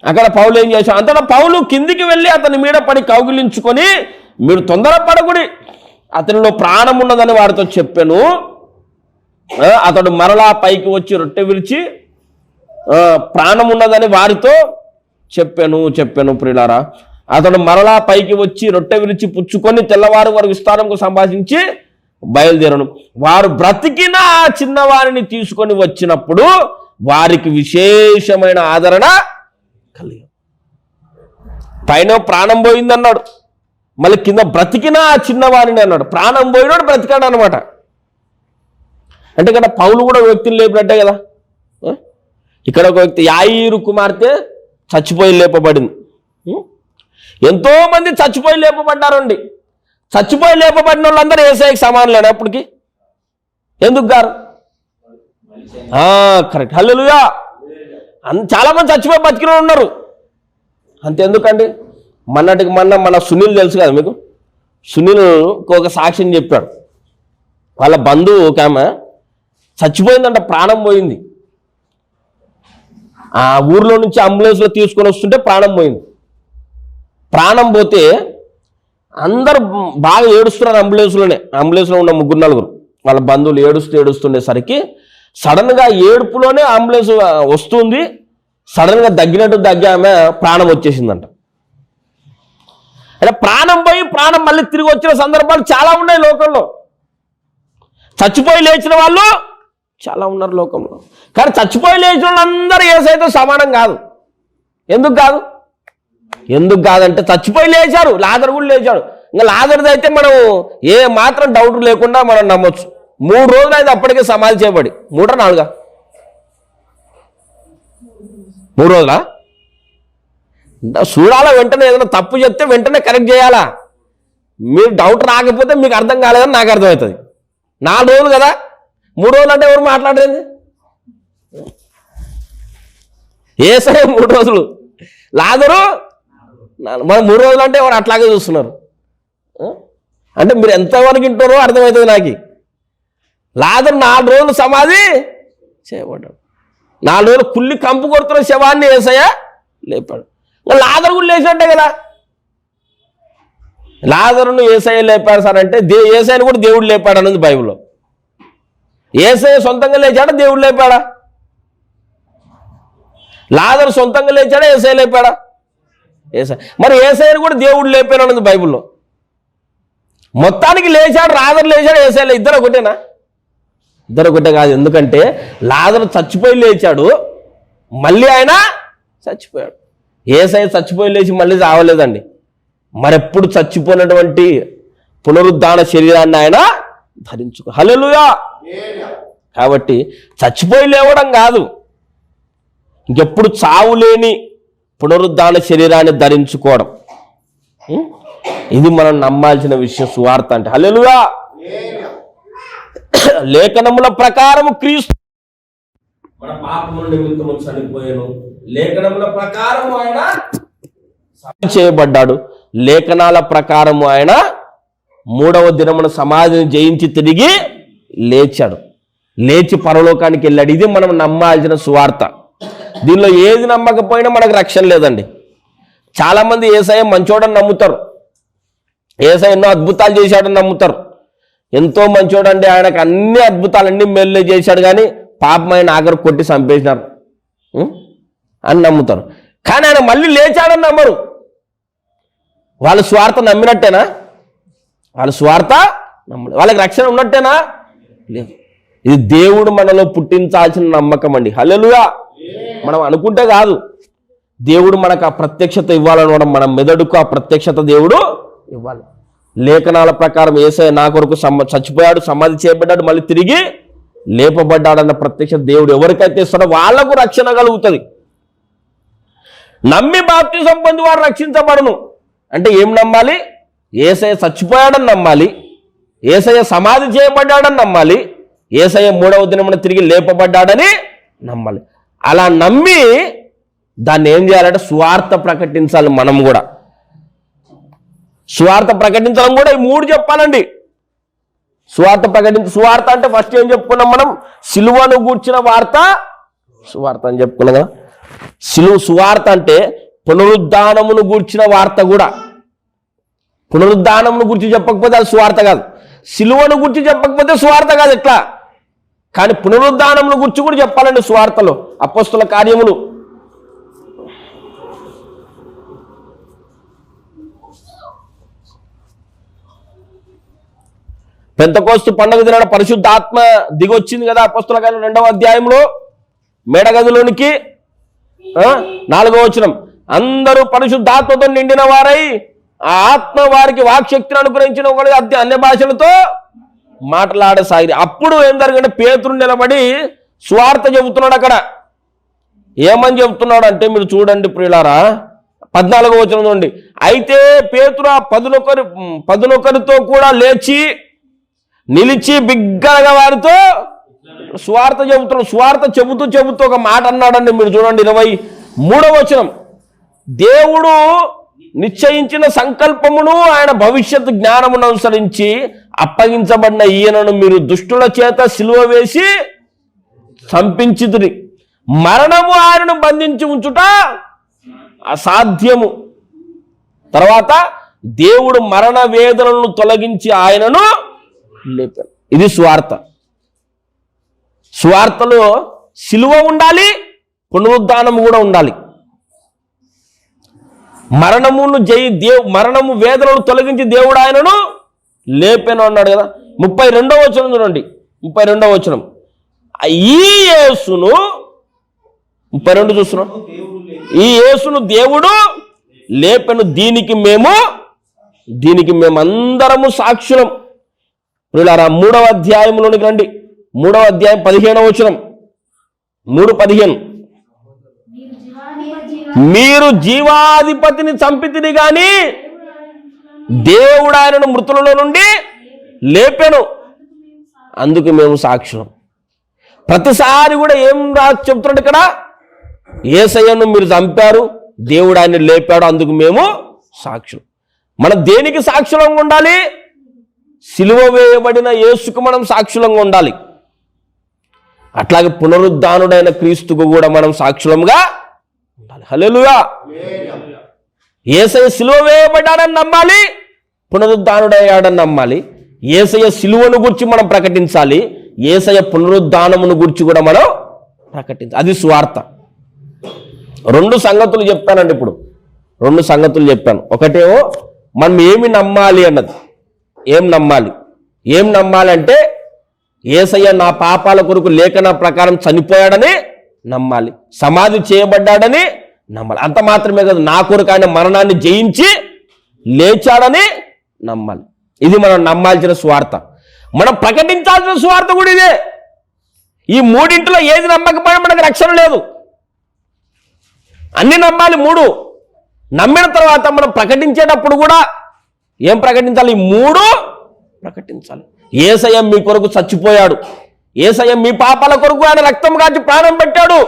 అక్కడ పౌలు ఏం చేశాడు? అంతటా పౌలు కిందికి వెళ్ళి అతని మీద పడి కౌగిలించుకొని, మీరు తొందరపడకుడి, అతనిలో ప్రాణం ఉన్నదని వారితో చెప్పాను. అతడు మరలా పైకి వచ్చి రొట్టె విరిచి ప్రాణం ఉన్నదని వారితో చెప్పాను ప్రియులారా. అతడు మరలా పైకి వచ్చి రొట్టె విరిచి పుచ్చుకొని తెల్లవారు వరకు విస్తారంగా సంభాషించి బయలుదేరను. వారు బ్రతికిన ఆ చిన్నవారిని తీసుకొని వచ్చినప్పుడు వారికి విశేషమైన ఆదరణ కలిగి. పైన ప్రాణం పోయింది అన్నాడు, మళ్ళీ కింద బ్రతికిన ఆ చిన్నవాడిని అన్నాడు. ప్రాణం పోయినాడు బ్రతికాడు అనమాట. అంటే ఇక్కడ పౌలు కూడా ఒక వ్యక్తిని లేపినట్టే కదా. ఇక్కడ ఒక వ్యక్తి యాయీరు కుమార్తె చచ్చిపోయి లేపబడింది. ఎంతో మంది చచ్చిపోయి లేపబడ్డారండి. చచ్చిపోయి లేపబడిన వాళ్ళందరూ యేసయ్యకి సమానులేనా అప్పటికి? ఎందుకు గారు? కరెక్ట్. హల్లెలూయా. చాలా మంది చచ్చిపోయి బతికిన ఉన్నారు. అంతెందుకండి, మొన్నటికి మన సునీల్ తెలుసు కదా మీకు. సునీల్ ఒక సాక్ష్యం చెప్పాడు. వాళ్ళ బంధువు ఒక ఆమె చచ్చిపోయిందంట, ప్రాణం పోయింది. ఆ ఊర్లో నుంచి అంబులెన్స్లో తీసుకొని వస్తుంటే ప్రాణం పోయింది. ప్రాణం పోతే అందరు బాగా ఏడుస్తున్నారు. అంబులెన్స్లో ఉన్న 3-4 వాళ్ళ బంధువులు ఏడుస్తుండేసరికి సడన్గా ఏడుపులోనే అంబులెన్స్ వస్తుంది. సడన్గా దగ్గి ఆమె ప్రాణం వచ్చేసిందంట. అంటే ప్రాణం పోయి ప్రాణం మళ్ళీ తిరిగి వచ్చిన సందర్భాలు చాలా ఉన్నాయి లోకంలో. చచ్చిపోయి లేచిన వాళ్ళు చాలా ఉన్నారు లోకంలో. కానీ చచ్చిపోయి లేచిన వాళ్ళందరూ యేసయ్యతో సమానం కాదు. ఎందుకు కాదంటే చచ్చిపోయి లేచారు. లాజరు కూడా లేచాడు. ఇంకా లాజరుది అయితే మనం ఏ మాత్రం డౌట్ లేకుండా మనం నమ్మొచ్చు. 3 రోజులు అయితే అప్పటికే సమాధి చేయబడి. 3 4 3 రోజులా చూడాలా? వెంటనే ఏదైనా తప్పు చెప్తే వెంటనే కరెక్ట్ చేయాలా? మీరు డౌట్ రాకపోతే మీకు అర్థం కాలేదని నాకు అర్థమవుతుంది. 4 రోజులు కదా, 3 రోజులు అంటే ఎవరు మాట్లాడేది? యేసయ్య 3 రోజులు, లాజరు మనం 3 రోజులు అంటే ఎవరు అట్లాగే చూస్తున్నారు. అంటే మీరు ఎంతవరకు వింటారో అర్థమవుతుంది నాకు. లాజరు 4 రోజులు సమాధి చేయబడ్డాడు. 4 రోజులు కుళ్ళి కంపు కొడుతున్న శవాన్ని యేసయ్య లేపాడు. లాజరు కూడా లేచినట్టే కదా. లాజరును యేసయ్య లేపాడు సార్ అంటే యేసయ్యను కూడా దేవుడు లేపాడు అన్నది బైబిల్లో. యేసయ్య సొంతంగా లేచాడా, దేవుడు లేపాడా? లాజరు సొంతంగా లేచాడా, యేసయ్య లేపాడా? మరి యేసయ్యను కూడా దేవుడు లేపాడు అన్నది బైబిల్లో. మొత్తానికి లేచాడు, లాజరు లేచాడు, యేసయ్య ఇద్దరు ఒకటేనా? ఇద్దరు ఒకటే కాదు. ఎందుకంటే లాజరు చచ్చిపోయి లేచాడు, మళ్ళీ ఆయన చచ్చిపోయాడు. యేసయ్య చచ్చిపోయి లేచి మళ్ళీ చావలేదండి. మరెప్పుడు చచ్చిపోయినటువంటి పునరుద్ధాన శరీరాన్ని ఆయన ధరించుకో. హల్లెలూయా. కాబట్టి చచ్చిపోయి లేవడం కాదు, ఇంకెప్పుడు చావు లేని పునరుద్ధాన శరీరాన్ని ధరించుకోవడం. ఇది మనం నమ్మాల్సిన విషయం సువార్త అంటే. హల్లెలూయా. లేఖనముల ప్రకారము క్రీస్తు మన పాపముల నిమిత్తము చనిపోయాను, లేఖనముల ప్రకారము ఆయన చేయబడ్డాడు, లేఖనాల ప్రకారము ఆయన 3వ దినమున సమాధిని జయించి తిరిగి లేచాడు, లేచి పరలోకానికి వెళ్ళాడు. ఇది మనం నమ్మాల్సిన సువార్త. దీనిలో ఏది నమ్మకపోయినా మనకు రక్షణ లేదండి. చాలామంది యేసయ్య మంచోడని నమ్ముతారు, యేసయ్య ఎన్నో అద్భుతాలు చేశాడని నమ్ముతారు. ఎంతో మంచోడండి, ఆయనకు అన్ని అద్భుతాలన్నీ మేలు చేశాడు, కానీ పాపమైన ఆఖరు కొట్టి చంపేసినారు అని నమ్ముతారు. కానీ ఆయన మళ్ళీ లేచాడని నమ్మరు. వాళ్ళ స్వార్థ నమ్మినట్టేనా? వాళ్ళ స్వార్థ నమ్మలేదు. వాళ్ళకి రక్షణ ఉన్నట్టేనా? లేదు. ఇది దేవుడు మనలో పుట్టించాల్సిన నమ్మకం అండి. హల్లెలూయా. మనం అనుకుంటే కాదు, దేవుడు మనకు ఆ ప్రత్యక్షత ఇవ్వాలనడం, మన మెదడుకు ఆ ప్రత్యక్షత దేవుడు ఇవ్వాలి. లేఖనాల ప్రకారం యేసయ్య నా కొరకు చచ్చిపోయాడు, సమాధి చేయబడ్డాడు, మళ్ళీ తిరిగి లేపబడ్డాడన్న ప్రత్యక్షత దేవుడు ఎవరికైతే ఇస్తాడో వాళ్లకు రక్షణ కలుగుతుంది. నమ్మి బాప్తిసం పొంది వారు రక్షించబడును అంటే ఏం నమ్మాలి? యేసయ్య చచ్చిపోయాడని నమ్మాలి, యేసయ్య సమాధి చేయబడ్డాడని నమ్మాలి, యేసయ్య 3వ దినమున తిరిగి లేపబడ్డాడని నమ్మాలి. అలా నమ్మి దాన్ని ఏం చేయాలంటే సువార్త ప్రకటించాలి. మనం కూడా సువార్త ప్రకటించడం కూడా ఈ 3 చెప్పాలండి. సువార్త అంటే ఫస్ట్ ఏం చెప్పుకున్నాం మనం? సిలువను గూర్చిన వార్త సువార్త అని చెప్పుకున్నాం కదా. సువార్త అంటే పునరుద్ధానమును గూర్చిన వార్త కూడా. పునరుద్ధానమును గురించి చెప్పకపోతే అది సువార్త కాదు, సిలువను గురించి చెప్పకపోతే సువార్త కాదు. ఎట్లా? కానీ పునరుద్ధానమును గురించి కూడా చెప్పాలండి సువార్తలో. అపోస్తల కార్యములు పెంతెకోస్తు పండుగ దినాన పరిశుద్ధ ఆత్మ దిగొచ్చింది కదా. అపోస్తల కార్యం 2వ అధ్యాయంలో మేడగదిలోనికి 4వ వచనం అందరూ పరిశుద్ధాత్మతో నిండిన వారై ఆ ఆత్మ వారికి వాక్శక్తిని అనుగ్రహించిన ఒకటి అన్య భాషలతో మాట్లాడసాగి. అప్పుడు ఏం జరిగిందంటే పేతురు నిలబడి సువార్త చెబుతున్నాడు. అక్కడ ఏమని చెబుతున్నాడు అంటే మీరు చూడండి ప్రియులారా, 14వ వచనం నుండి. అయితే పేతురు ఆ 11తో కూడా లేచి నిలిచి బిగ్గరగా వారితో సువార్త చెబుతున్నాడు. సువార్త చెబుతూ ఒక మాట అన్నాడండి. మీరు చూడండి 23వ వచనం. దేవుడు నిశ్చయించిన సంకల్పమును ఆయన భవిష్యత్తు జ్ఞానమును అనుసరించి అప్పగించబడిన ఈయనను మీరు దుష్టుల చేత సిలువ వేసి చంపించితురి. మరణము ఆయనను బంధించి ఉంచుట అసాధ్యము. తర్వాత దేవుడు మరణ వేదనలను తొలగించి ఆయనను లేపాడు. ఇది సువార్త. సువార్తలో సిలువ ఉండాలి, పునరుద్ధానము కూడా ఉండాలి. మరణము వేదనను తొలగించి దేవుడు ఆయనను లేపెను అన్నాడు కదా. 32వ వచనం చూడండి. 32వ వచనం. ఈ యేసును 32 చూస్తున్నాం. ఈ యేసును దేవుడు లేపెను, దీనికి మేమందరము సాక్షులం. ప్రియులారా 3వ అధ్యాయంలోనికి రండి. 3వ అధ్యాయం 15వ వచనం. 3:15. మీరు జీవాధిపతిని చంపితిని గాని దేవుడు ఆయనను మృతులలో నుండి లేపెను, అందుకు మేము సాక్షులం. ప్రతిసారి కూడా ఏం చెప్తున్నాడు ఇక్కడ? యేసయ్యను మీరు చంపారు, దేవుడు ఆయన లేపాడు, అందుకు మేము సాక్షులం. మనం దేనికి సాక్షులంగా ఉండాలి? సిలువ వేయబడిన యేసుకు మనం సాక్షులంగా ఉండాలి. అట్లాగే పునరుద్ధానుడైన క్రీస్తుకు కూడా మనం సాక్షులంగా ఉండాలి. హల్లెలూయా. యేసయ్య సిలువ వేయబడ్డాడని నమ్మాలి, పునరుద్ధానుడయ్యాడని నమ్మాలి. యేసయ్య సిలువను గురించి మనం ప్రకటించాలి, యేసయ్య పునరుద్ధానమును గురించి కూడా మనం ప్రకటించాలి. అది సువార్త. 2 సంగతులు చెప్తానండి. ఇప్పుడు 2 సంగతులు చెప్పాను. ఒకటేమో మనం ఏమి నమ్మాలి అన్నది. ఏం నమ్మాలి అంటే యేసయ్య నా పాపాల కొరకు లేఖన ప్రకారం చనిపోయాడని నమ్మాలి, సమాధి చేయబడ్డాడని నమ్మాలి. అంత మాత్రమే కాదు, నా కొరకు ఆయన మరణాన్ని జయించి లేచాడని నమ్మాలి. ఇది మనం నమ్మాల్సిన స్వార్థ. మనం ప్రకటించాల్సిన స్వార్థ కూడా ఇదే. ఈ మూడింటిలో ఏది నమ్మకపోయినా మనకు రక్షణ లేదు. అన్ని నమ్మాలి. 3 నమ్మిన తర్వాత మనం ప్రకటించేటప్పుడు కూడా ఏం ప్రకటించాలి? 3 ప్రకటించాలి. యేసయ్య మీ కొరకు చచ్చిపోయాడు, యేసయ్య మీ పాపాల కొరకు ఆయన రక్తం కాచి ప్రాణం పెట్టాడు,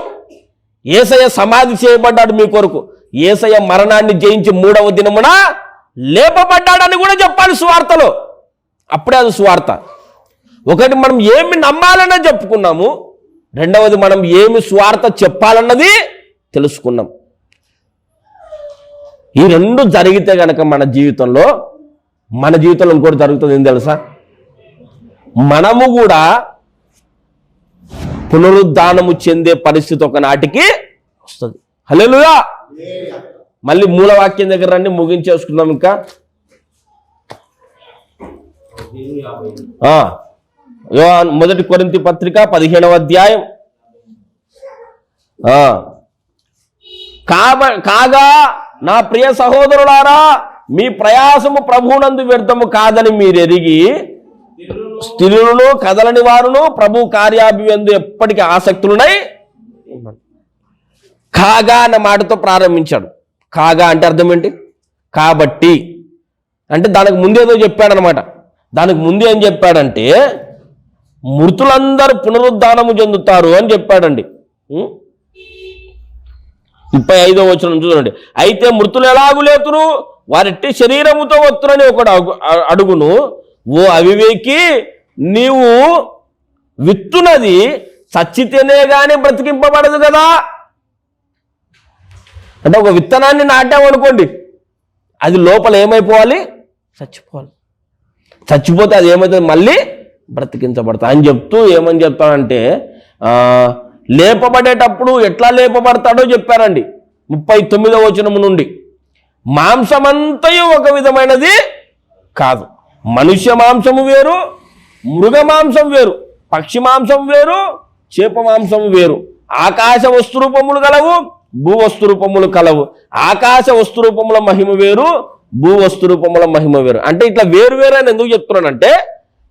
యేసయ్య సమాధి చేయబడ్డాడు మీ కొరకు, యేసయ్య మరణాన్ని జయించి 3వ దినమున లేపబడ్డాడని కూడా చెప్పాలి సువార్తలో. అప్పుడే అది సువార్త. ఒకటి మనం ఏమి నమ్మాలన్నది చెప్పుకున్నాము, రెండవది మనం ఏమి సువార్త చెప్పాలన్నది తెలుసుకున్నాం. ఈ 2 జరిగితే గనక మన జీవితంలో ఇంకోటి జరుగుతుంది. ఏం తెలుసా? మనము కూడా పునరుద్ధానము చెందే పరిస్థితి ఒకనాటికి వస్తుంది. హల్లెలూయా. మళ్ళీ మూలవాక్యం దగ్గర రండి, ముగించేసుకుందాం. ఇంకా 1 కొరింథీ పత్రిక 15వ అధ్యాయం. కాగా నా ప్రియ సహోదరులారా, మీ ప్రయాసము ప్రభువునందు వ్యర్థము కాదని మీరు ఎరిగి స్థిరులను కదలని వారును ప్రభు కార్యాభివందు ఎప్పటికీ ఆసక్తులునై. కాగా అన్న మాటతో ప్రారంభించాడు. కాగా అంటే అర్థం ఏంటి? కాబట్టి అంటే దానికి ముందేదో చెప్పాడనమాట. దానికి ముందు ఏం చెప్పాడంటే మృతులందరూ పునరుద్ధానము చెందుతారు అని చెప్పాడండి. 35వ వచనం చూడండి. అయితే మృతులు ఎలాగు లేతురు, వారెట్టి శరీరముతో వత్తురని ఒకడు అడుగును. ఓ అవివేకి, నీవు విత్తునది చచ్చితేనే గాని బ్రతికింపబడదు కదా. అంటే ఒక విత్తనాన్ని నాటామనుకోండి, అది లోపల ఏమైపోవాలి? చచ్చిపోవాలి. చచ్చిపోతే అది ఏమవుతుంది? మళ్ళీ బ్రతికించబడతా అని చెప్తూ ఏమని చెప్తానంటే లేపబడేటప్పుడు ఎట్లా లేపబడతాడో చెప్పారండి. 39వ వచనం నుండి. మాంసమంతయు ఒక విధమైనది కాదు. మనుష్య మాంసము వేరు, మృగ మాంసం వేరు, పక్షి మాంసం వేరు, చేప మాంసం వేరు. ఆకాశ వస్తురూపములు గలవు, భూవస్తు రూపములు కలవు. ఆకాశ వస్తు రూపముల మహిమ వేరు, భూవస్తు రూపముల మహిమ వేరు. అంటే ఇట్లా వేరు వేరు అని ఎందుకు చెప్తున్నానంటే,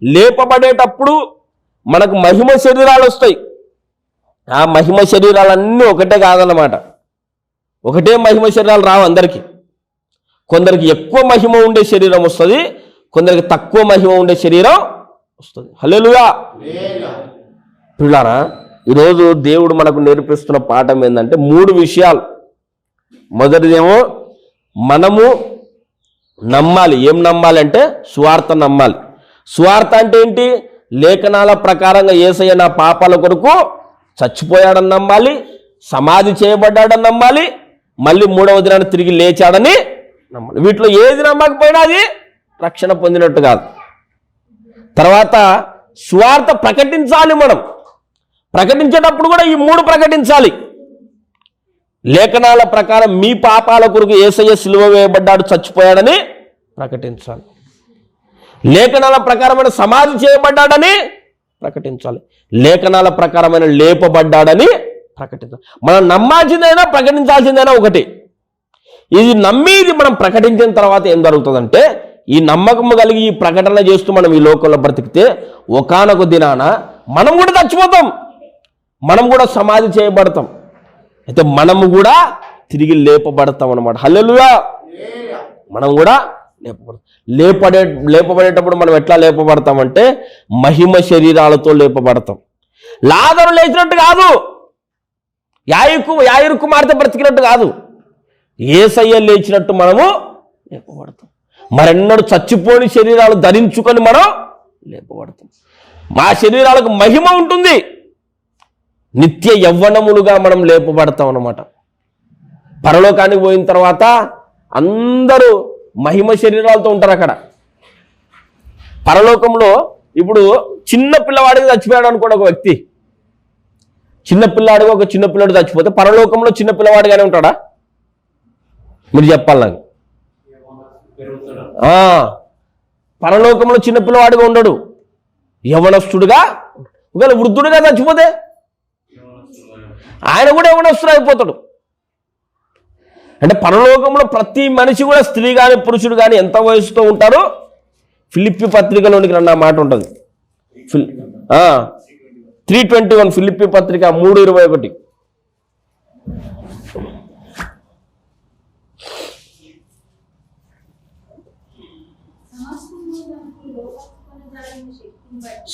లేపబడేటప్పుడు మనకు మహిమ శరీరాలు వస్తాయి. ఆ మహిమ శరీరాలన్నీ ఒకటే కాదన్నమాట. ఒకటే మహిమ శరీరాలు రావు అందరికీ. కొందరికి ఎక్కువ మహిమ ఉండే శరీరం వస్తుంది, కొందరికి తక్కువ మహిమ ఉండే శరీరం వస్తుంది. హల్లెలూయా. పిల్లారా, ఈరోజు దేవుడు మనకు నేర్పిస్తున్న పాఠం ఏంటంటే 3 విషయాలు. మొదటిదేమో మనము నమ్మాలి. ఏం నమ్మాలి అంటే సువార్త నమ్మాలి. సువార్త అంటే ఏంటి? లేఖనాల ప్రకారంగా యేసయ్య నా పాపాల కొరకు చచ్చిపోయాడని నమ్మాలి, సమాధి చేయబడ్డాడని నమ్మాలి, మళ్ళీ 3వ దినాన్ని తిరిగి లేచాడని నమ్మాలి. వీటిలో ఏది నమ్మకపోయినా అది రక్షణ పొందినట్టు కాదు. తర్వాత సువార్త ప్రకటించాలి. మనం ప్రకటించేటప్పుడు కూడా ఈ 3 ప్రకటించాలి. లేఖనాల ప్రకారం మీ పాపాల కొరకు యేసయ్య సిలువ వేయబడ్డాడు, చచ్చిపోయాడని ప్రకటించాలి. లేఖనాల ప్రకారమైన సమాధి చేయబడ్డాడని ప్రకటించాలి. లేఖనాల ప్రకారమైన లేపబడ్డాడని ప్రకటించాలి. మనం నమ్మాల్సిందైనా ప్రకటించాల్సిందైనా ఒకటి. ఇది నమ్మి ఇది మనం ప్రకటించిన తర్వాత ఏం జరుగుతుందంటే, ఈ నమ్మకము కలిగి ఈ ప్రకటన చేస్తూ మనం ఈ లోకంలో బ్రతికితే ఒకానొక దినాన మనం కూడా చచ్చిపోతాం, మనం కూడా సమాధి చేయబడతాం. అయితే మనము కూడా తిరిగి లేపబడతాం అన్నమాట. హల్లెలూయా. మనం కూడా లేపబడేటప్పుడు మనం ఎట్లా లేపబడతామంటే మహిమ శరీరాలతో లేపబడతాం. లాజరు లేచినట్టు కాదు, యాయిరు కుమార్తె బ్రతికినట్టు కాదు, యేసయ్య లేచినట్టు మనము లేపబడతాం. మరెన్నడూ చచ్చిపోని శరీరాలు ధరించుకొని మనం లేపబడతాం. మా శరీరాలకు మహిమ ఉంటుంది, నిత్య యవ్వనములుగా మనం లేపబడతాం అన్నమాట. పరలోకానికి పోయిన తర్వాత అందరూ మహిమ శరీరాలతో ఉంటారు అక్కడ. పరలోకంలో ఇప్పుడు చిన్న పిల్లవాడికి చచ్చిపోయాడు అనుకోండి, ఒక వ్యక్తి చిన్న పిల్లవాడు చచ్చిపోతే పరలోకంలో చిన్న పిల్లవాడిగానే ఉంటాడా? మీరు చెప్పాలి నాకు. పరలోకంలో చిన్న పిల్లవాడిగా ఉండడు, యవనస్తుడుగా. ఒకవేళ వృద్ధుడిగా చచ్చిపోతే ఆయన కూడా యవనస్తుడు అయిపోతాడు. అంటే పరలోకంలో ప్రతి మనిషి కూడా, స్త్రీ కానీ పురుషుడు కానీ ఎంత వయసుతో ఉంటారో ఫిలిప్పీ పత్రికలోనికి రండి, ఆ మాట ఉంటుంది. 3:21 ఫిలిప్పీ పత్రిక 3:21.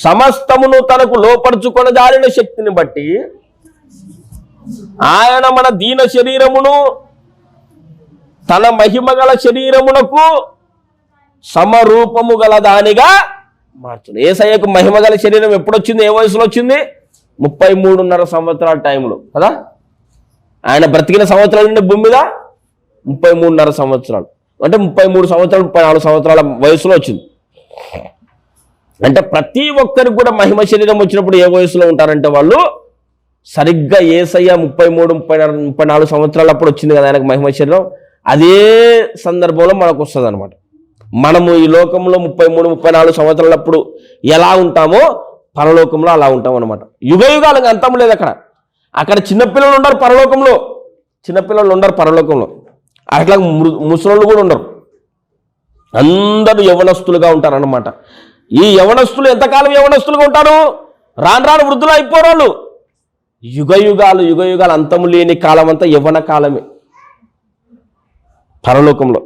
సమస్తమును తనకు లోపరుచుకొనజాలిన శక్తిని బట్టి ఆయన మన దీన శరీరమును తన మహిమ గల శరీరమునకు సమరూపము గల దానిగా మార్చుడు. యేసయ్యకు మహిమ గల శరీరం ఎప్పుడు వచ్చింది? ఏ వయసులో వచ్చింది? 33.5 సంవత్సరాల టైంలో కదా. ఆయన బ్రతికిన సంవత్సరాల నుండి భూమి మీద 33.5 సంవత్సరాలు, అంటే 33 సంవత్సరాలు 34 సంవత్సరాల వయసులో వచ్చింది. అంటే ప్రతి ఒక్కరికి కూడా మహిమ శరీరం వచ్చినప్పుడు ఏ వయసులో ఉంటారంటే వాళ్ళు సరిగ్గా యేసయ్య 33-34 సంవత్సరాలు అప్పుడు వచ్చింది కదా ఆయనకు మహిమ శరీరం, అదే సందర్భంలో మనకు వస్తుంది అనమాట. మనము ఈ లోకంలో 33-34 సంవత్సరాలప్పుడు ఎలా ఉంటామో పరలోకంలో అలా ఉంటాం అనమాట. యుగాలకు అంతం లేదు అక్కడ చిన్నపిల్లలు ఉండరు పరలోకంలో, చిన్నపిల్లలు ఉండరు పరలోకంలో, అట్లా ముసలోళ్ళు కూడా ఉండరు, అందరూ యవనస్తులుగా ఉంటారు అన్నమాట. ఈ యవనస్తులు ఎంతకాలం యవనస్తులుగా ఉంటారు? రాను వృద్ధులు అయిపోరు వాళ్ళు. యుగాలు అంతము లేని కాలం అంతా యవ్వన కాలమే పరలోకంలో.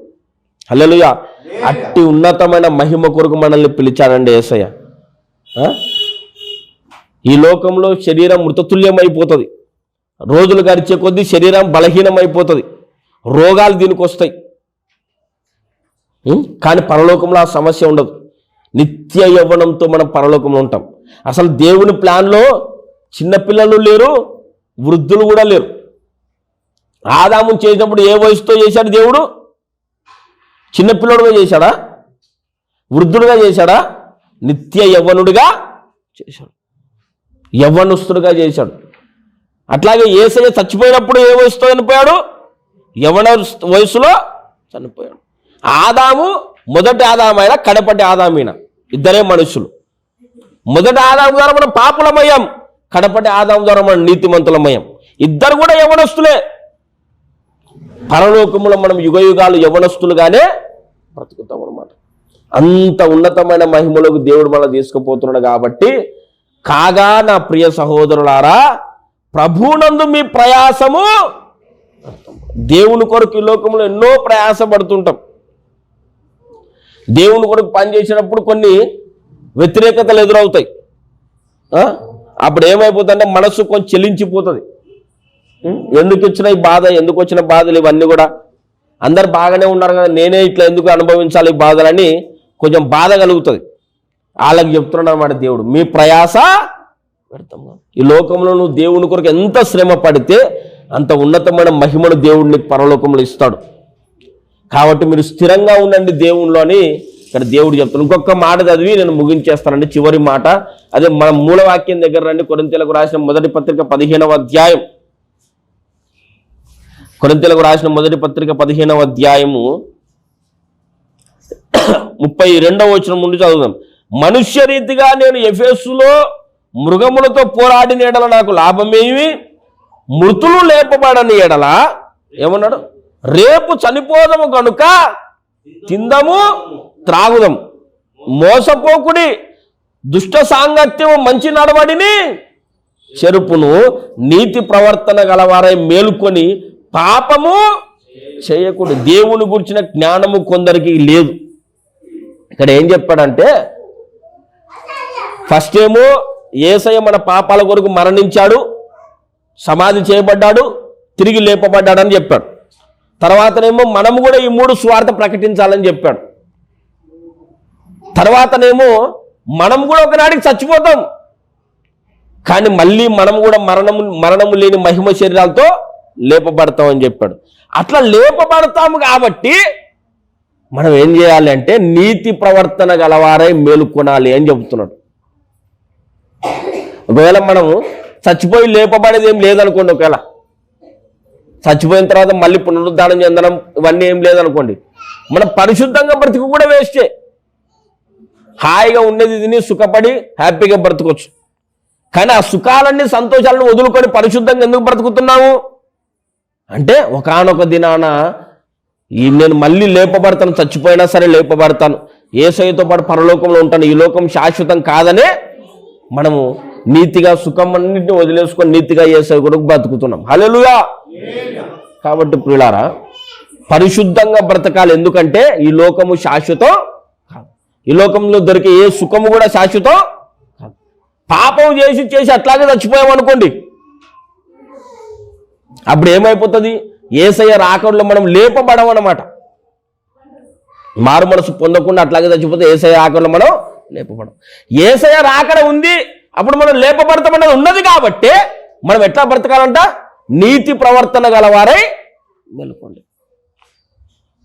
హల్లెలూయా. అట్టి ఉన్నతమైన మహిమ కొరకు మనల్ని పిలిచాడండి యేసయ్య. ఈ లోకంలో శరీరం మృతతుల్యమైపోతుంది, రోజులు గడిచే కొద్దీ శరీరం బలహీనమైపోతుంది, రోగాలు దీనికి వస్తాయి. కానీ పరలోకంలో ఆ సమస్య ఉండదు. నిత్య యవ్వనంతో మనం పరలోకంలో ఉంటాం. అసలు దేవుని ప్లాన్లో చిన్నపిల్లలు లేరు, వృద్ధులు కూడా లేరు. ఆదాము చేసినప్పుడు ఏ వయసుతో చేశాడు దేవుడు? చిన్నపిల్లడుగా చేశాడా? వృద్ధుడుగా చేశాడా? నిత్య యవ్వనుడిగా చేశాడు, యవ్వనస్తుడుగా చేశాడు. అట్లాగే యేసయ్య చచ్చిపోయినప్పుడు ఏ వయసుతో చనిపోయాడు? యవ్వన వయసులో చనిపోయాడు. ఆదాము మొదటి ఆదామైన, కడపటి ఆదామైన, ఇద్దరే మనుషులు. మొదటి ఆదాము ద్వారా మనం పాపులమయ్యాం, కడపటి ఆదాము ద్వారా మనం నీతిమంతులమయ్యాం. ఇద్దరు కూడా యవ్వనస్తులే. పరలోకములో మనం యుగయుగాలు యవనస్తులుగానే బ్రతుకుతాం అన్నమాట. అంత ఉన్నతమైన మహిమలోకి దేవుడు మనం తీసుకుపోతున్నాడు. కాబట్టి కాగా నా ప్రియ సహోదరులారా, ప్రభువునందు మీ ప్రయాసము. దేవుని కొరకు ఈ లోకంలో ఎన్నో ప్రయాసపడుతుంటాం. దేవుని కొరకు పనిచేసినప్పుడు కొన్ని వ్యతిరేకతలు ఎదురవుతాయి. అప్పుడు ఏమైపోతుందంటే మనసు కొంచెం చెలించిపోతుంది. ఎందుకు వచ్చిన ఈ బాధ, ఎందుకు వచ్చిన బాధలు ఇవన్నీ కూడా, అందరు బాగానే ఉన్నారు కదా, నేనే ఇట్లా ఎందుకు అనుభవించాలి ఈ బాధలని కొంచెం బాధ కలుగుతుంది. వాళ్ళకి చెప్తున్నాడు అన్నమాట దేవుడు, మీ ప్రయాస వ్యర్థం. ఈ లోకంలో నువ్వు దేవుని కొరకు ఎంత శ్రమ పడితే అంత ఉన్నతమైన మహిమను దేవుడిని పరలోకంలో ఇస్తాడు. కాబట్టి మీరు స్థిరంగా ఉండండి దేవునిలో అని ఇక్కడ దేవుడు చెప్తాడు. ఇంకొక మాట చదివి నేను ముగించేస్తానండి, చివరి మాట. అదే మన మూలవాక్యం దగ్గర రండి. కొరింథీయులకు రాసిన మొదటి పత్రిక 15వ అధ్యాయం. కొరింథీయులకు రాసిన మొదటి పత్రిక 15వ అధ్యాయము 32వ వచనం నుండి చదువుదాం. మనుష్య రీతిగా నేను ఎఫెసులో మృగములతో పోరాడిన ఎడల నాకు లాభమేమి? మృతులు లేపబడని ఎడల ఏమన్నాడు? రేపు చనిపోదము కనుక తిందము త్రాగుదం, మోసపోకుడి, దుష్ట సాంగత్యము, మంచి నడవడిని చెరుపును, నీతి ప్రవర్తన గలవారై మేలుకొని పాపము చేయకూడదు. దేవుని గురించిన జ్ఞానము కొందరికి లేదు. ఇక్కడ ఏం చెప్పాడంటే, ఫస్ట్ ఏమో యేసయ్య మన పాపాల కొరకు మరణించాడు, సమాధి చేయబడ్డాడు, తిరిగి లేపబడ్డాడని చెప్పాడు. తర్వాతనేమో మనము కూడా ఈ 3 సువార్త ప్రకటించాలని చెప్పాడు. తర్వాతనేమో మనం కూడా ఒకనాటికి చచ్చిపోతాం, కానీ మళ్ళీ మనం కూడా మరణము లేని మహిమ శరీరాలతో లేపబడతామని చెప్పాడు. అట్లా లేపబడతాము కాబట్టి మనం ఏం చేయాలి అంటే నీతి ప్రవర్తన గలవారై మేలుకొనాలి అని చెబుతున్నాడు. ఒకవేళ మనము చచ్చిపోయి లేపబడేది ఏం లేదనుకోండి, ఒకవేళ చచ్చిపోయిన తర్వాత మళ్ళీ పునరుద్ధానం చెందడం ఇవన్నీ ఏం లేదనుకోండి, మనం పరిశుద్ధంగా బ్రతుకు కూడా వేస్టే. హాయిగా ఉండేది తిని సుఖపడి హ్యాపీగా బ్రతకొచ్చు. కానీ ఆ సుఖాలన్నీ సంతోషాలను వదులుకొని పరిశుద్ధంగా ఎందుకు బ్రతుకుతున్నాము అంటే, ఒకానొక దినాన నేను మళ్ళీ లేపబడతాను, చచ్చిపోయినా సరే లేపబడతాను, యేసయ్యతో పాటు పరలోకంలో ఉంటాను, ఈ లోకం శాశ్వతం కాదనే మనము నీతిగా సుఖం అన్నింటినీ వదిలేసుకొని నీతిగా యేసయ్య కొరకు బ్రతుకుతున్నాం. హల్లెలూయా. కాబట్టి ప్రియులారా, పరిశుద్ధంగా బ్రతకాలి. ఎందుకంటే ఈ లోకము శాశ్వతం కాదు, ఈ లోకంలో దొరికే ఏ సుఖము కూడా శాశ్వతం కాదు. పాపం చేసి అట్లాగే చచ్చిపోయామనుకోండి, అప్పుడు ఏమైపోతుంది? యేసయ్య రాకడలో మనం లేపబడమన్నమాట. మారు మనసు పొందకుండా అట్లాగే చచ్చిపోతే యేసయ్య రాకడలో మనం లేపబడం. యేసయ్య రాకడ ఉంది, అప్పుడు మనం లేపబడతామన్నది ఉన్నది. కాబట్టి మనం ఎట్లా బ్రతకాలంట? నీతి ప్రవర్తన గలవారై మెలుకోండి.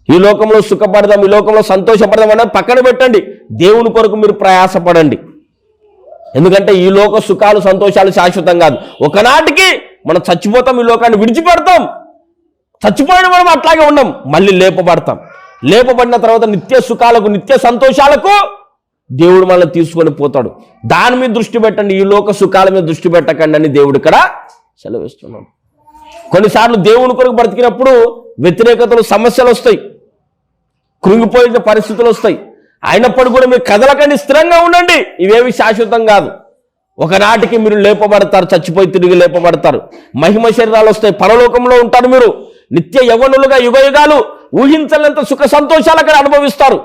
ఈ లోకంలో సుఖపడదాం, ఈ లోకంలో సంతోషపడదాం అన్నది పక్కన పెట్టండి. దేవుని కొరకు మీరు ప్రయాసపడండి. ఎందుకంటే ఈ లోక సుఖాలు సంతోషాలు శాశ్వతం కాదు. ఒకనాటికి మనం చచ్చిపోతాం, ఈ లోకాన్ని విడిచిపెడతాం. చచ్చిపోయిన మనం అట్లాగే ఉన్నాం, మళ్ళీ లేపబడతాం. లేపబడిన తర్వాత నిత్య సుఖాలకు, నిత్య సంతోషాలకు దేవుడు మనల్ని తీసుకొని పోతాడు. దాని మీద దృష్టి పెట్టండి, ఈ లోక సుఖాల మీద దృష్టి పెట్టకండి అని దేవుడు ఇక్కడ సెలవిస్తున్నాడు. కొన్నిసార్లు దేవుని కొరకు బ్రతికినప్పుడు వ్యతిరేకతలు, సమస్యలు వస్తాయి, కృంగిపోయిన పరిస్థితులు వస్తాయి. అయినప్పుడు కూడా మీరు కదలకండి, స్థిరంగా ఉండండి. ఇవేవి శాశ్వతం కాదు. ఒకనాటికి మీరు లేపబడతారు, చచ్చిపోయి తిరిగి లేపబడతారు. మహిమ శరీరాలు వస్తాయి, పరలోకంలో ఉంటారు. మీరు నిత్య యవ్వనులుగా యుగయుగాలు ఊహించలేంత సుఖ సంతోషాలు అక్కడ అనుభవిస్తారు.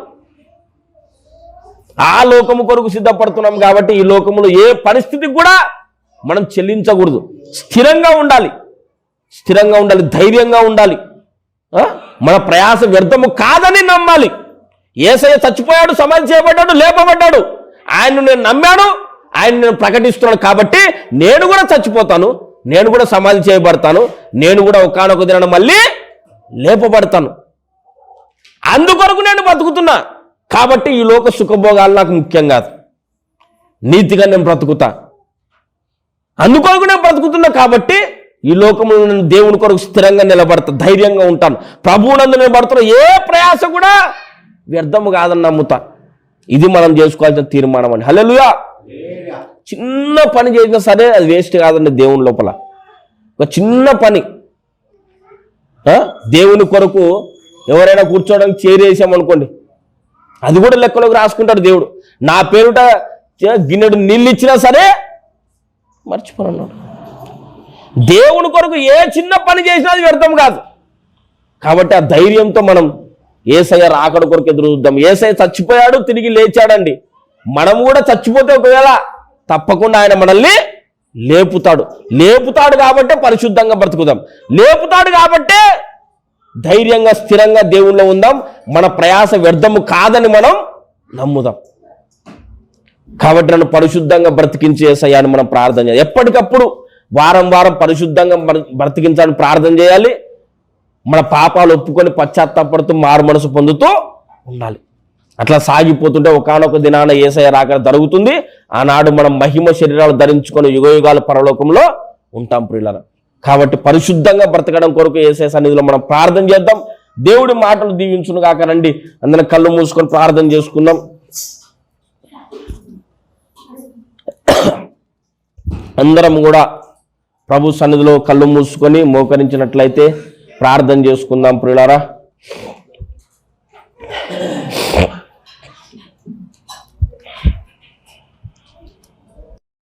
ఆ లోకము కొరకు సిద్ధపడుతున్నాం. కాబట్టి ఈ లోకములో ఏ పరిస్థితికి కూడా మనం చెల్లించకూడదు. స్థిరంగా ఉండాలి, స్థిరంగా ఉండాలి, ధైర్యంగా ఉండాలి. మన ప్రయాస వ్యర్థము కాదని నమ్మాలి. యేసయ్య చచ్చిపోయాడు, సమాధి చేయబడ్డాడు, లేపబడ్డాడు. ఆయన్ను నేను నమ్మాను, ఆయన నేను ప్రకటిస్తున్నాను. కాబట్టి నేను కూడా చచ్చిపోతాను, నేను కూడా సమాధి చేయబడతాను, నేను కూడా ఒకానొక దినాన మళ్ళీ లేపబడతాను. అందుకొరకు నేను బతుకుతున్నా. కాబట్టి ఈ లోక సుఖభోగాలు నాకు ముఖ్యం కాదు, నీతిగా నేను బ్రతుకుతా. అందుకొరకు నేను బ్రతుకుతున్నా. కాబట్టి ఈ లోకంలో నేను దేవుని కొరకు స్థిరంగా నిలబడతా, ధైర్యంగా ఉంటాను. ప్రభువునందు నిలబడుతున్నా. ఏ ప్రయాస కూడా వ్యర్థము కాదని నమ్ముతా. ఇది మనం చేసుకోవాల్సిన తీర్మానం అని. హల్లెలూయా. చిన్న పని చేసినా సరే అది వేస్ట్ కాదండి దేవుని లోపల. ఒక చిన్న పని, దేవుని కొరకు ఎవరైనా కూర్చోవడానికి చేరేసామనుకోండి, అది కూడా లెక్కలోకి రాసుకుంటాడు దేవుడు. నా పేరుట గిన్నెడు నీళ్ళు ఇచ్చినా సరే మర్చిపోనన్నాడు. దేవుని కొరకు ఏ చిన్న పని చేసినా అది వ్యర్థం కాదు. కాబట్టి ఆ ధైర్యంతో మనం యేసయ్య రాకడ కొరకు ఎదురు చూద్దాం. యేసయ్య చచ్చిపోయాడు, తిరిగి లేచాడండి. మనం కూడా చచ్చిపోతే ఒకవేళ తప్పకుండా ఆయన మనల్ని లేపుతాడు కాబట్టే పరిశుద్ధంగా బ్రతుకుదాం. లేపుతాడు కాబట్టే ధైర్యంగా స్థిరంగా దేవుళ్ళో ఉందాం. మన ప్రయాస వ్యర్థము కాదని మనం నమ్ముదాం. కాబట్టి నన్ను పరిశుద్ధంగా బ్రతికించే యేసయ్యని మనం ప్రార్థన చేయాలి. ఎప్పటికప్పుడు వారం వారం పరిశుద్ధంగా బ్రతికించాలని ప్రార్థన చేయాలి. మన పాపాలు ఒప్పుకొని పశ్చాత్తాపడుతూ మారు మనసు పొందుతూ ఉండాలి. అట్లా సాగిపోతుంటే ఒకానొక దినాన యేసయ్య రాకడ జరుగుతుంది. ఆనాడు మనం మహిమ శరీరాలు ధరించుకొని యుగయుగాల పరలోకంలో ఉంటాం ప్రియులారా. కాబట్టి పరిశుద్ధంగా బ్రతకడం కొరకు యేసయ్య సన్నిధిలో మనం ప్రార్థన చేద్దాం. దేవుడి మాటలు దీవించును గాక. రండి అందరం కళ్ళు మూసుకొని ప్రార్థన చేసుకుందాం. అందరం కూడా ప్రభు సన్నిధిలో కళ్ళు మూసుకొని మోకరించినట్లయితే ప్రార్థన చేసుకుందాం ప్రియులారా.